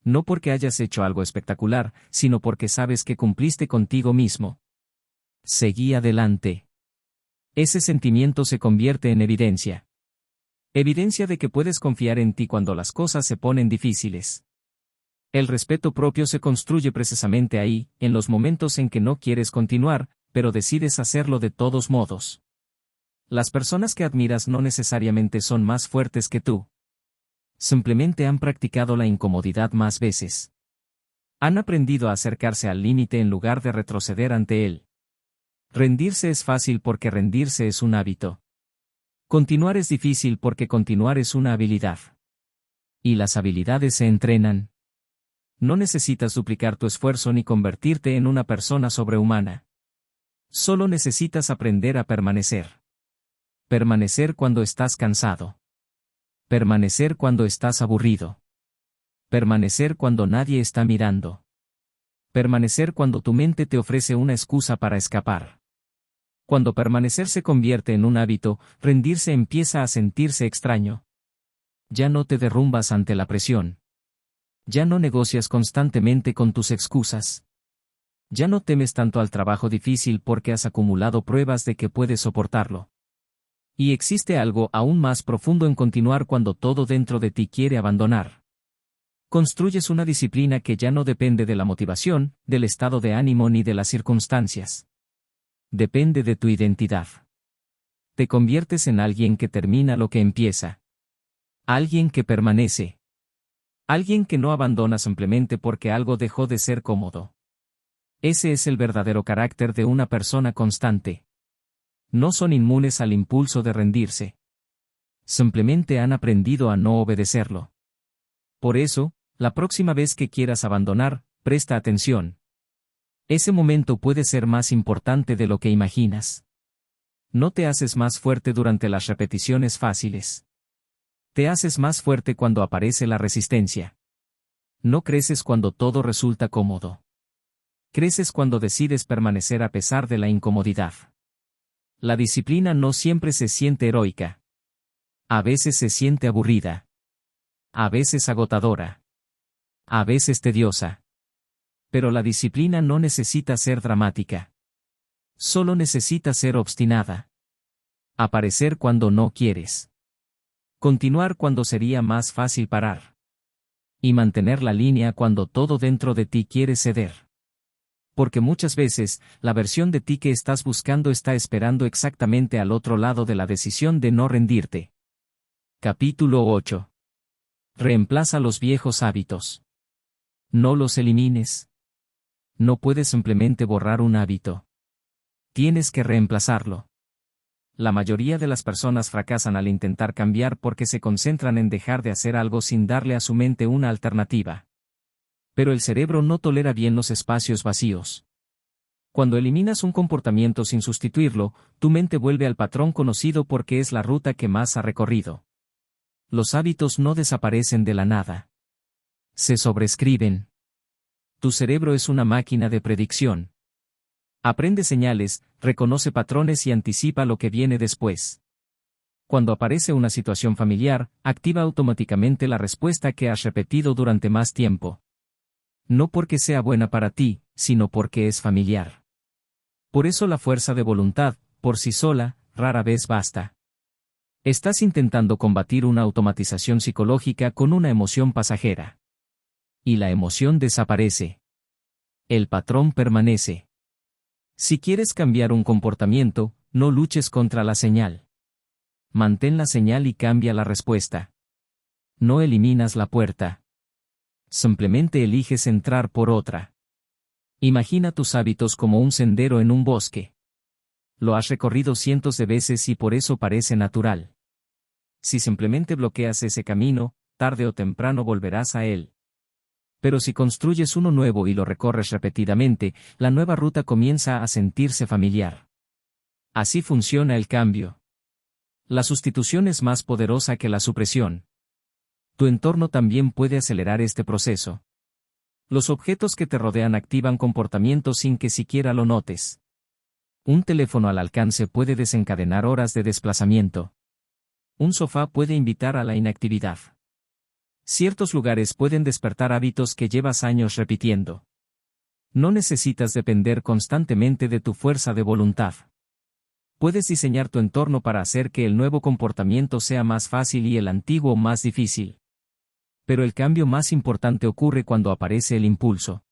Speaker 1: No porque hayas hecho algo espectacular, sino porque sabes que cumpliste contigo mismo. Seguí adelante. Ese sentimiento se convierte en evidencia. Evidencia de que puedes confiar en ti cuando las cosas se ponen difíciles. El respeto propio se construye precisamente ahí, en los momentos en que no quieres continuar, pero decides hacerlo de todos modos. Las personas que admiras no necesariamente son más fuertes que tú. Simplemente han practicado la incomodidad más veces. Han aprendido a acercarse al límite en lugar de retroceder ante él. Rendirse es fácil porque rendirse es un hábito. Continuar es difícil porque continuar es una habilidad. Y las habilidades se entrenan. No necesitas duplicar tu esfuerzo ni convertirte en una persona sobrehumana. Solo necesitas aprender a permanecer. Permanecer cuando estás cansado. Permanecer cuando estás aburrido. Permanecer cuando nadie está mirando. Permanecer cuando tu mente te ofrece una excusa para escapar. Cuando permanecer se convierte en un hábito, rendirse empieza a sentirse extraño. Ya no te derrumbas ante la presión. Ya no negocias constantemente con tus excusas. Ya no temes tanto al trabajo difícil porque has acumulado pruebas de que puedes soportarlo. Y existe algo aún más profundo en continuar cuando todo dentro de ti quiere abandonar. Construyes una disciplina que ya no depende de la motivación, del estado de ánimo ni de las circunstancias. Depende de tu identidad. Te conviertes en alguien que termina lo que empieza. Alguien que permanece. Alguien que no abandona simplemente porque algo dejó de ser cómodo. Ese es el verdadero carácter de una persona constante. No son inmunes al impulso de rendirse. Simplemente han aprendido a no obedecerlo. Por eso, la próxima vez que quieras abandonar, presta atención. Ese momento puede ser más importante de lo que imaginas. No te haces más fuerte durante las repeticiones fáciles. Te haces más fuerte cuando aparece la resistencia. No creces cuando todo resulta cómodo. Creces cuando decides permanecer a pesar de la incomodidad. La disciplina no siempre se siente heroica. A veces se siente aburrida. A veces agotadora. A veces tediosa. Pero la disciplina no necesita ser dramática. Solo necesita ser obstinada. Aparecer cuando no quieres. Continuar cuando sería más fácil parar. Y mantener la línea cuando todo dentro de ti quiere ceder. Porque muchas veces, la versión de ti que estás buscando está esperando exactamente al otro lado de la decisión de no rendirte. Capítulo 8. Reemplaza los viejos hábitos. No los elimines. No puedes simplemente borrar un hábito. Tienes que reemplazarlo. La mayoría de las personas fracasan al intentar cambiar porque se concentran en dejar de hacer algo sin darle a su mente una alternativa. Pero el cerebro no tolera bien los espacios vacíos. Cuando eliminas un comportamiento sin sustituirlo, tu mente vuelve al patrón conocido porque es la ruta que más ha recorrido. Los hábitos no desaparecen de la nada. Se sobrescriben. Tu cerebro es una máquina de predicción. Aprende señales, reconoce patrones y anticipa lo que viene después. Cuando aparece una situación familiar, activa automáticamente la respuesta que has repetido durante más tiempo. No porque sea buena para ti, sino porque es familiar. Por eso la fuerza de voluntad, por sí sola, rara vez basta. Estás intentando combatir una automatización psicológica con una emoción pasajera. Y la emoción desaparece. El patrón permanece. Si quieres cambiar un comportamiento, no luches contra la señal. Mantén la señal y cambia la respuesta. No eliminas la puerta. Simplemente eliges entrar por otra. Imagina tus hábitos como un sendero en un bosque. Lo has recorrido cientos de veces y por eso parece natural. Si simplemente bloqueas ese camino, tarde o temprano volverás a él. Pero si construyes uno nuevo y lo recorres repetidamente, la nueva ruta comienza a sentirse familiar. Así funciona el cambio. La sustitución es más poderosa que la supresión. Tu entorno también puede acelerar este proceso. Los objetos que te rodean activan comportamientos sin que siquiera lo notes. Un teléfono al alcance puede desencadenar horas de desplazamiento. Un sofá puede invitar a la inactividad. Ciertos lugares pueden despertar hábitos que llevas años repitiendo. No necesitas depender constantemente de tu fuerza de voluntad. Puedes diseñar tu entorno para hacer que el nuevo comportamiento sea más fácil y el antiguo más difícil. Pero el cambio más importante ocurre cuando aparece el impulso.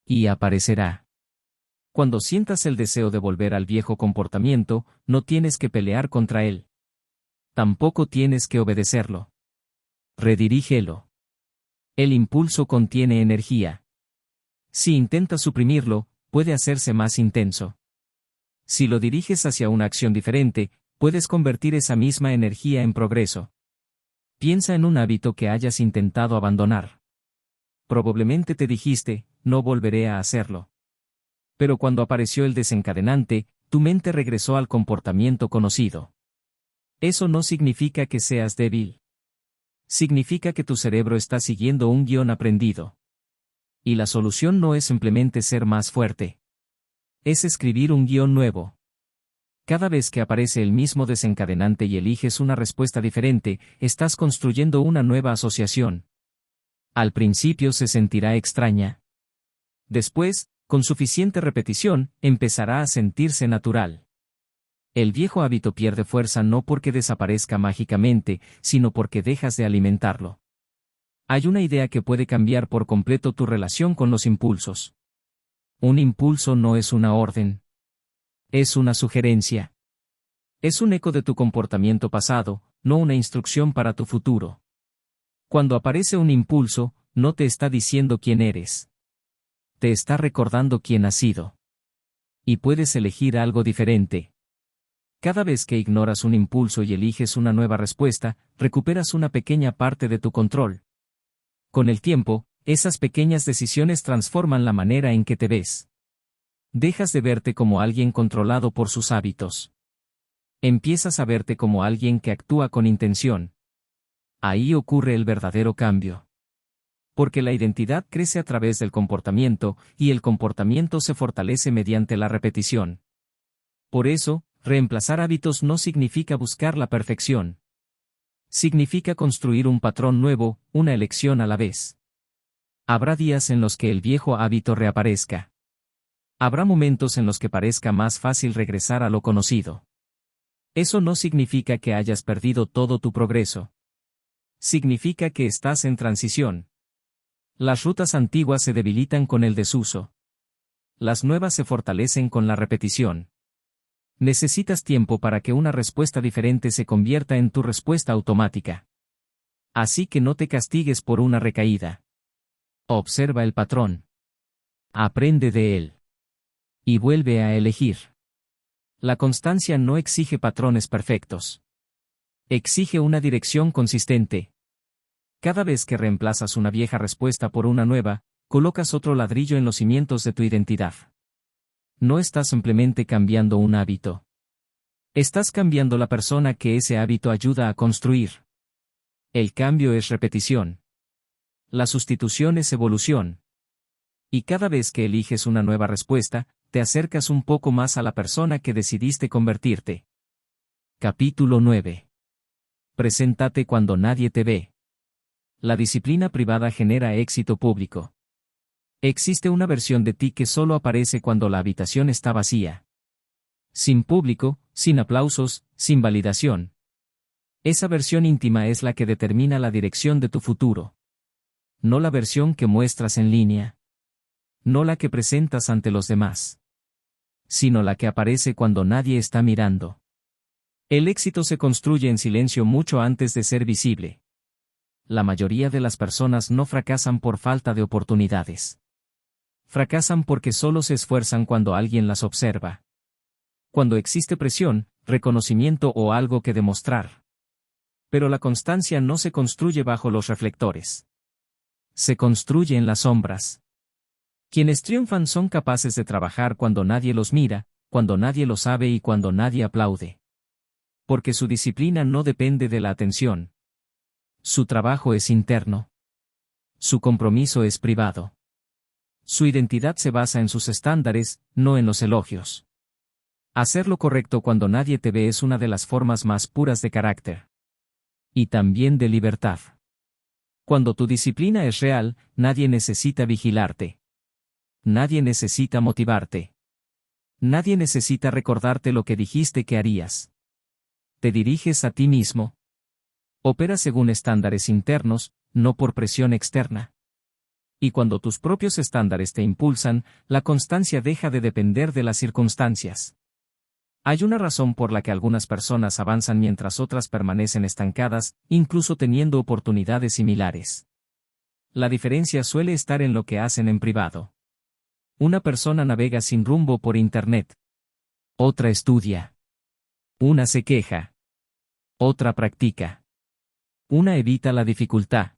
Speaker 1: Y aparecerá. Cuando sientas el deseo de volver al viejo comportamiento, no tienes que pelear contra él. Tampoco tienes que obedecerlo. Redirígelo. El impulso contiene energía. Si intentas suprimirlo, puede hacerse más intenso. Si lo diriges hacia una acción diferente, puedes convertir esa misma energía en progreso. Piensa en un hábito que hayas intentado abandonar. Probablemente te dijiste, no volveré a hacerlo. Pero cuando apareció el desencadenante, tu mente regresó al comportamiento conocido. Eso no significa que seas débil. Significa que tu cerebro está siguiendo un guión aprendido. Y la solución no es simplemente ser más fuerte. Es escribir un guión nuevo. Cada vez que aparece el mismo desencadenante y eliges una respuesta diferente, estás construyendo una nueva asociación. Al principio se sentirá extraña. Después, con suficiente repetición, empezará a sentirse natural. El viejo hábito pierde fuerza no porque desaparezca mágicamente, sino porque dejas de alimentarlo. Hay una idea que puede cambiar por completo tu relación con los impulsos. Un impulso no es una orden. Es una sugerencia. Es un eco de tu comportamiento pasado, no una instrucción para tu futuro. Cuando aparece un impulso, no te está diciendo quién eres. Te está recordando quién has sido. Y puedes elegir algo diferente. Cada vez que ignoras un impulso y eliges una nueva respuesta, recuperas una pequeña parte de tu control. Con el tiempo, esas pequeñas decisiones transforman la manera en que te ves. Dejas de verte como alguien controlado por sus hábitos. Empiezas a verte como alguien que actúa con intención. Ahí ocurre el verdadero cambio. Porque la identidad crece a través del comportamiento, y el comportamiento se fortalece mediante la repetición. Por eso, reemplazar hábitos no significa buscar la perfección. Significa construir un patrón nuevo, una elección a la vez. Habrá días en los que el viejo hábito reaparezca. Habrá momentos en los que parezca más fácil regresar a lo conocido. Eso no significa que hayas perdido todo tu progreso. Significa que estás en transición. Las rutas antiguas se debilitan con el desuso. Las nuevas se fortalecen con la repetición. Necesitas tiempo para que una respuesta diferente se convierta en tu respuesta automática. Así que no te castigues por una recaída. Observa el patrón. Aprende de él. Y vuelve a elegir. La constancia no exige patrones perfectos. Exige una dirección consistente. Cada vez que reemplazas una vieja respuesta por una nueva, colocas otro ladrillo en los cimientos de tu identidad. No estás simplemente cambiando un hábito. Estás cambiando la persona que ese hábito ayuda a construir. El cambio es repetición. La sustitución es evolución. Y cada vez que eliges una nueva respuesta, te acercas un poco más a la persona que decidiste convertirte. Capítulo 9. Preséntate cuando nadie te ve. La disciplina privada genera éxito público. Existe una versión de ti que solo aparece cuando la habitación está vacía. Sin público, sin aplausos, sin validación. Esa versión íntima es la que determina la dirección de tu futuro. No la versión que muestras en línea. No la que presentas ante los demás. Sino la que aparece cuando nadie está mirando. El éxito se construye en silencio mucho antes de ser visible. La mayoría de las personas no fracasan por falta de oportunidades. Fracasan porque solo se esfuerzan cuando alguien las observa. Cuando existe presión, reconocimiento o algo que demostrar. Pero la constancia no se construye bajo los reflectores. Se construye en las sombras. Quienes triunfan son capaces de trabajar cuando nadie los mira, cuando nadie lo sabe y cuando nadie aplaude. Porque su disciplina no depende de la atención. Su trabajo es interno. Su compromiso es privado. Su identidad se basa en sus estándares, no en los elogios. Hacer lo correcto cuando nadie te ve es una de las formas más puras de carácter. Y también de libertad. Cuando tu disciplina es real, nadie necesita vigilarte. Nadie necesita motivarte. Nadie necesita recordarte lo que dijiste que harías. Te diriges a ti mismo. Operas según estándares internos, no por presión externa. Y cuando tus propios estándares te impulsan, la constancia deja de depender de las circunstancias. Hay una razón por la que algunas personas avanzan mientras otras permanecen estancadas, incluso teniendo oportunidades similares. La diferencia suele estar en lo que hacen en privado. Una persona navega sin rumbo por Internet. Otra estudia. Una se queja. Otra practica. Una evita la dificultad.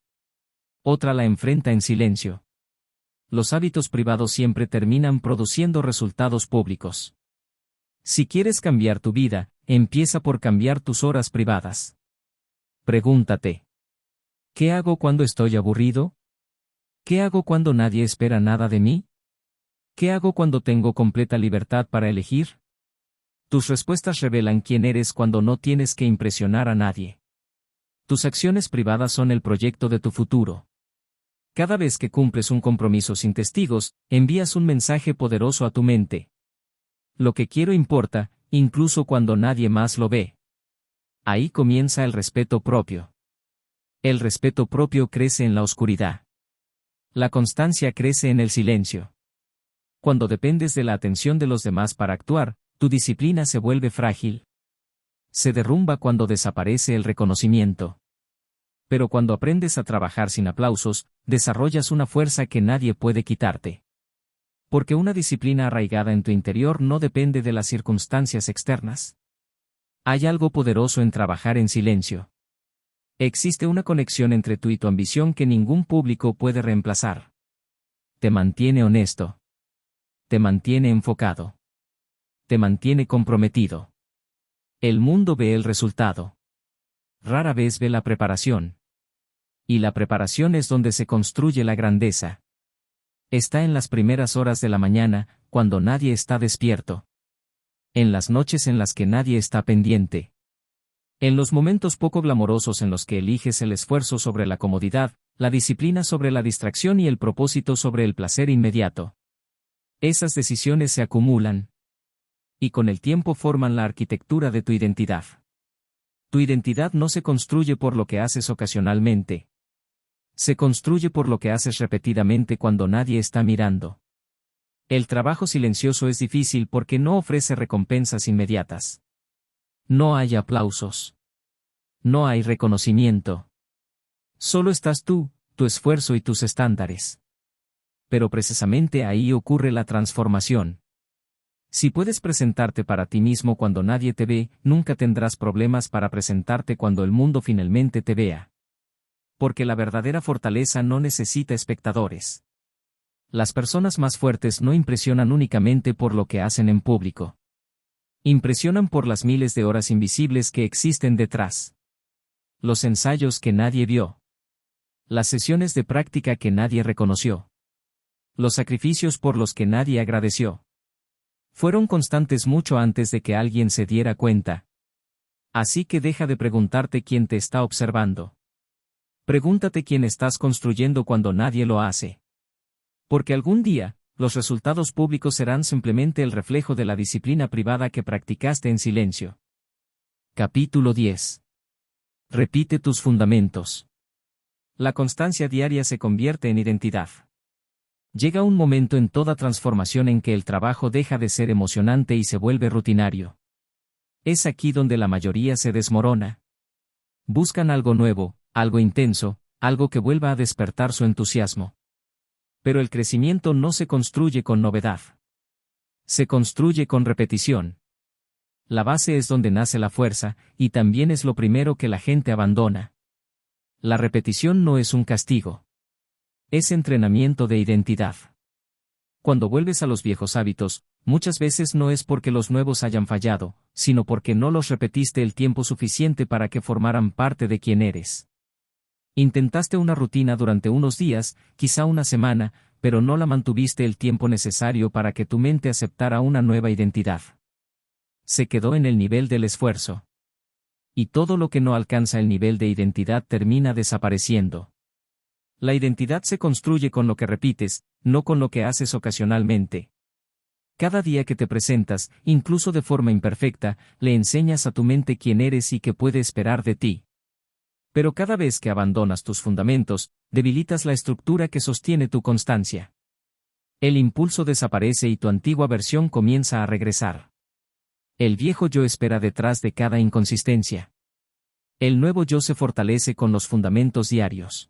Speaker 1: Otra la enfrenta en silencio. Los hábitos privados siempre terminan produciendo resultados públicos. Si quieres cambiar tu vida, empieza por cambiar tus horas privadas. Pregúntate. ¿Qué hago cuando estoy aburrido? ¿Qué hago cuando nadie espera nada de mí? ¿Qué hago cuando tengo completa libertad para elegir? Tus respuestas revelan quién eres cuando no tienes que impresionar a nadie. Tus acciones privadas son el proyecto de tu futuro. Cada vez que cumples un compromiso sin testigos, envías un mensaje poderoso a tu mente. Lo que quiero importa, incluso cuando nadie más lo ve. Ahí comienza el respeto propio. El respeto propio crece en la oscuridad. La constancia crece en el silencio. Cuando dependes de la atención de los demás para actuar, tu disciplina se vuelve frágil. Se derrumba cuando desaparece el reconocimiento. Pero cuando aprendes a trabajar sin aplausos, desarrollas una fuerza que nadie puede quitarte. Porque una disciplina arraigada en tu interior no depende de las circunstancias externas. Hay algo poderoso en trabajar en silencio. Existe una conexión entre tú y tu ambición que ningún público puede reemplazar. Te mantiene honesto. Te mantiene enfocado. Te mantiene comprometido. El mundo ve el resultado. Rara vez ve la preparación. Y la preparación es donde se construye la grandeza. Está en las primeras horas de la mañana, cuando nadie está despierto. En las noches en las que nadie está pendiente. En los momentos poco glamorosos en los que eliges el esfuerzo sobre la comodidad, la disciplina sobre la distracción y el propósito sobre el placer inmediato. Esas decisiones se acumulan. Y con el tiempo forman la arquitectura de tu identidad. Tu identidad no se construye por lo que haces ocasionalmente. Se construye por lo que haces repetidamente cuando nadie está mirando. El trabajo silencioso es difícil porque no ofrece recompensas inmediatas. No hay aplausos. No hay reconocimiento. Solo estás tú, tu esfuerzo y tus estándares. Pero precisamente ahí ocurre la transformación. Si puedes presentarte para ti mismo cuando nadie te ve, nunca tendrás problemas para presentarte cuando el mundo finalmente te vea. Porque la verdadera fortaleza no necesita espectadores. Las personas más fuertes no impresionan únicamente por lo que hacen en público. Impresionan por las miles de horas invisibles que existen detrás. Los ensayos que nadie vio. Las sesiones de práctica que nadie reconoció. Los sacrificios por los que nadie agradeció. Fueron constantes mucho antes de que alguien se diera cuenta. Así que deja de preguntarte quién te está observando. Pregúntate quién estás construyendo cuando nadie lo hace. Porque algún día, los resultados públicos serán simplemente el reflejo de la disciplina privada que practicaste en silencio. Capítulo 10. Repite tus fundamentos. La constancia diaria se convierte en identidad. Llega un momento en toda transformación en que el trabajo deja de ser emocionante y se vuelve rutinario. Es aquí donde la mayoría se desmorona. Buscan algo nuevo, algo intenso, algo que vuelva a despertar su entusiasmo. Pero el crecimiento no se construye con novedad. Se construye con repetición. La base es donde nace la fuerza, y también es lo primero que la gente abandona. La repetición no es un castigo. Es entrenamiento de identidad. Cuando vuelves a los viejos hábitos, muchas veces no es porque los nuevos hayan fallado, sino porque no los repetiste el tiempo suficiente para que formaran parte de quién eres. Intentaste una rutina durante unos días, quizá una semana, pero no la mantuviste el tiempo necesario para que tu mente aceptara una nueva identidad. Se quedó en el nivel del esfuerzo. Y todo lo que no alcanza el nivel de identidad termina desapareciendo. La identidad se construye con lo que repites, no con lo que haces ocasionalmente. Cada día que te presentas, incluso de forma imperfecta, le enseñas a tu mente quién eres y qué puede esperar de ti. Pero cada vez que abandonas tus fundamentos, debilitas la estructura que sostiene tu constancia. El impulso desaparece y tu antigua versión comienza a regresar. El viejo yo espera detrás de cada inconsistencia. El nuevo yo se fortalece con los fundamentos diarios.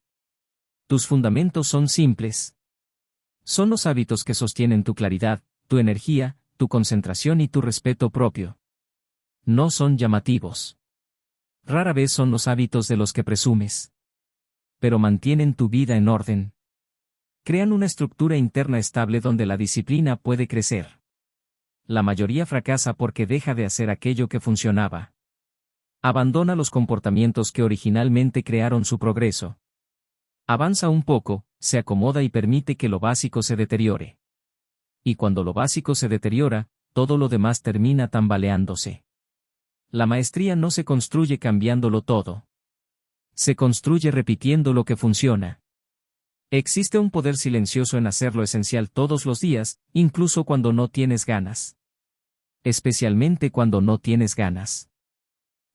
Speaker 1: Tus fundamentos son simples. Son los hábitos que sostienen tu claridad, tu energía, tu concentración y tu respeto propio. No son llamativos. Rara vez son los hábitos de los que presumes. Pero mantienen tu vida en orden. Crean una estructura interna estable donde la disciplina puede crecer. La mayoría fracasa porque deja de hacer aquello que funcionaba. Abandona los comportamientos que originalmente crearon su progreso. Avanza un poco, se acomoda y permite que lo básico se deteriore. Y cuando lo básico se deteriora, todo lo demás termina tambaleándose. La maestría no se construye cambiándolo todo. Se construye repitiendo lo que funciona. Existe un poder silencioso en hacer lo esencial todos los días, incluso cuando no tienes ganas. Especialmente cuando no tienes ganas.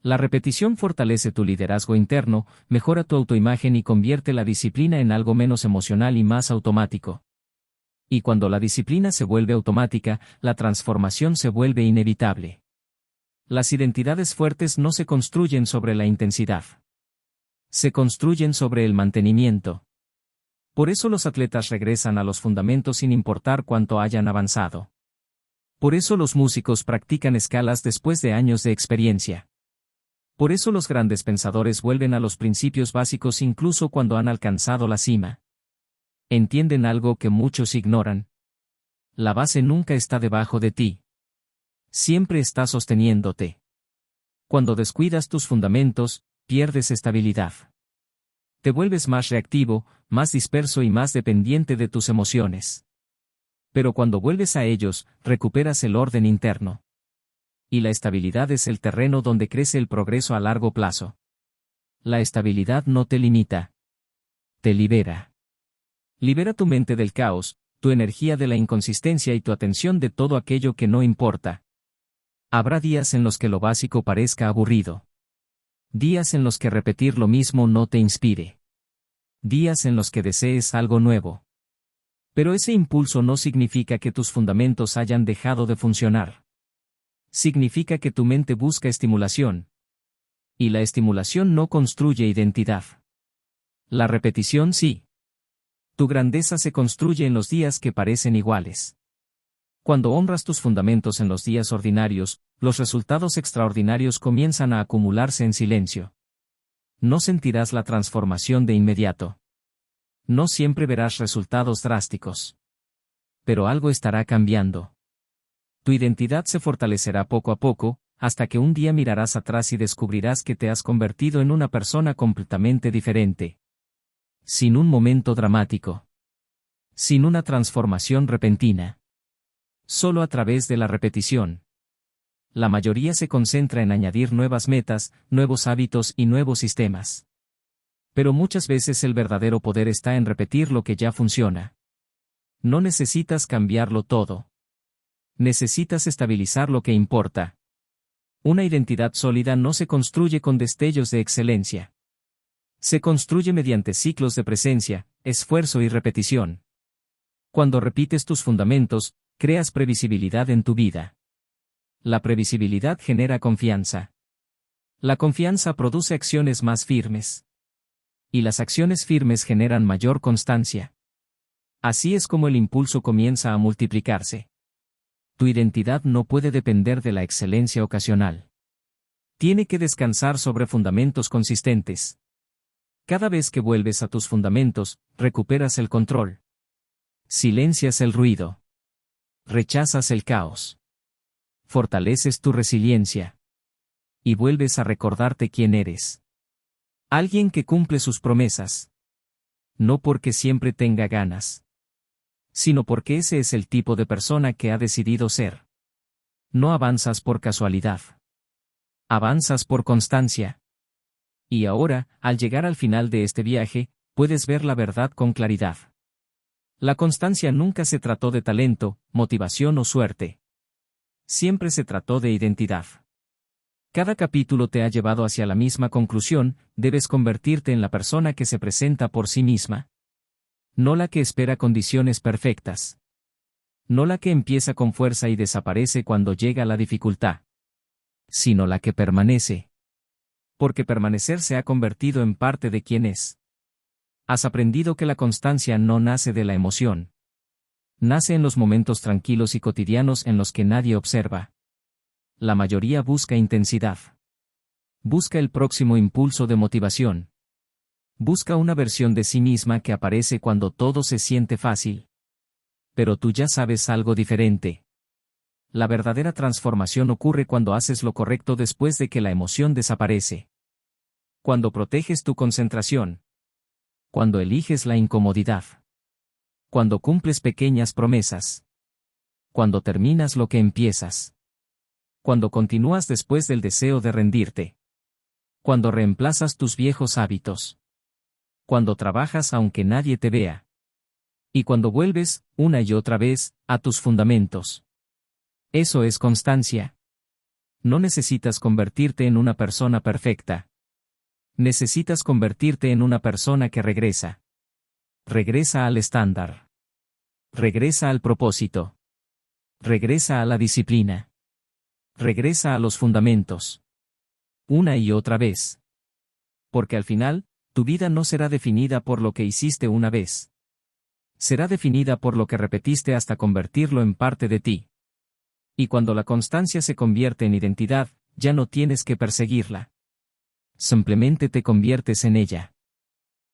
Speaker 1: La repetición fortalece tu liderazgo interno, mejora tu autoimagen y convierte la disciplina en algo menos emocional y más automático. Y cuando la disciplina se vuelve automática, la transformación se vuelve inevitable. Las identidades fuertes no se construyen sobre la intensidad. Se construyen sobre el mantenimiento. Por eso los atletas regresan a los fundamentos sin importar cuánto hayan avanzado. Por eso los músicos practican escalas después de años de experiencia. Por eso los grandes pensadores vuelven a los principios básicos incluso cuando han alcanzado la cima. ¿Entienden algo que muchos ignoran? La base nunca está debajo de ti. Siempre está sosteniéndote. Cuando descuidas tus fundamentos, pierdes estabilidad. Te vuelves más reactivo, más disperso y más dependiente de tus emociones. Pero cuando vuelves a ellos, recuperas el orden interno. Y la estabilidad es el terreno donde crece el progreso a largo plazo. La estabilidad no te limita. Te libera. Libera tu mente del caos, tu energía de la inconsistencia y tu atención de todo aquello que no importa. Habrá días en los que lo básico parezca aburrido. Días en los que repetir lo mismo no te inspire. Días en los que desees algo nuevo. Pero ese impulso no significa que tus fundamentos hayan dejado de funcionar. Significa que tu mente busca estimulación. Y la estimulación no construye identidad. La repetición sí. Tu grandeza se construye en los días que parecen iguales. Cuando honras tus fundamentos en los días ordinarios, los resultados extraordinarios comienzan a acumularse en silencio. No sentirás la transformación de inmediato. No siempre verás resultados drásticos. Pero algo estará cambiando. Tu identidad se fortalecerá poco a poco, hasta que un día mirarás atrás y descubrirás que te has convertido en una persona completamente diferente. Sin un momento dramático. Sin una transformación repentina. Solo a través de la repetición. La mayoría se concentra en añadir nuevas metas, nuevos hábitos y nuevos sistemas. Pero muchas veces el verdadero poder está en repetir lo que ya funciona. No necesitas cambiarlo todo. Necesitas estabilizar lo que importa. Una identidad sólida no se construye con destellos de excelencia. Se construye mediante ciclos de presencia, esfuerzo y repetición. Cuando repites tus fundamentos, creas previsibilidad en tu vida. La previsibilidad genera confianza. La confianza produce acciones más firmes. Y las acciones firmes generan mayor constancia. Así es como el impulso comienza a multiplicarse. Tu identidad no puede depender de la excelencia ocasional. Tiene que descansar sobre fundamentos consistentes. Cada vez que vuelves a tus fundamentos, recuperas el control. Silencias el ruido. Rechazas el caos. Fortaleces tu resiliencia. Y vuelves a recordarte quién eres. Alguien que cumple sus promesas. No porque siempre tenga ganas. Sino porque ese es el tipo de persona que ha decidido ser. No avanzas por casualidad. Avanzas por constancia. Y ahora, al llegar al final de este viaje, puedes ver la verdad con claridad. La constancia nunca se trató de talento, motivación o suerte. Siempre se trató de identidad. Cada capítulo te ha llevado hacia la misma conclusión: debes convertirte en la persona que se presenta por sí misma. No la que espera condiciones perfectas. No la que empieza con fuerza y desaparece cuando llega la dificultad. Sino la que permanece. Porque permanecer se ha convertido en parte de quien es. Has aprendido que la constancia no nace de la emoción. Nace en los momentos tranquilos y cotidianos en los que nadie observa. La mayoría busca intensidad. Busca el próximo impulso de motivación. Busca una versión de sí misma que aparece cuando todo se siente fácil. Pero tú ya sabes algo diferente. La verdadera transformación ocurre cuando haces lo correcto después de que la emoción desaparece. Cuando proteges tu concentración. Cuando eliges la incomodidad. Cuando cumples pequeñas promesas. Cuando terminas lo que empiezas. Cuando continúas después del deseo de rendirte. Cuando reemplazas tus viejos hábitos. Cuando trabajas aunque nadie te vea. Y cuando vuelves, una y otra vez, a tus fundamentos. Eso es constancia. No necesitas convertirte en una persona perfecta. Necesitas convertirte en una persona que regresa. Regresa al estándar. Regresa al propósito. Regresa a la disciplina. Regresa a los fundamentos. Una y otra vez. Porque al final, tu vida no será definida por lo que hiciste una vez. Será definida por lo que repetiste hasta convertirlo en parte de ti. Y cuando la constancia se convierte en identidad, ya no tienes que perseguirla. Simplemente te conviertes en ella.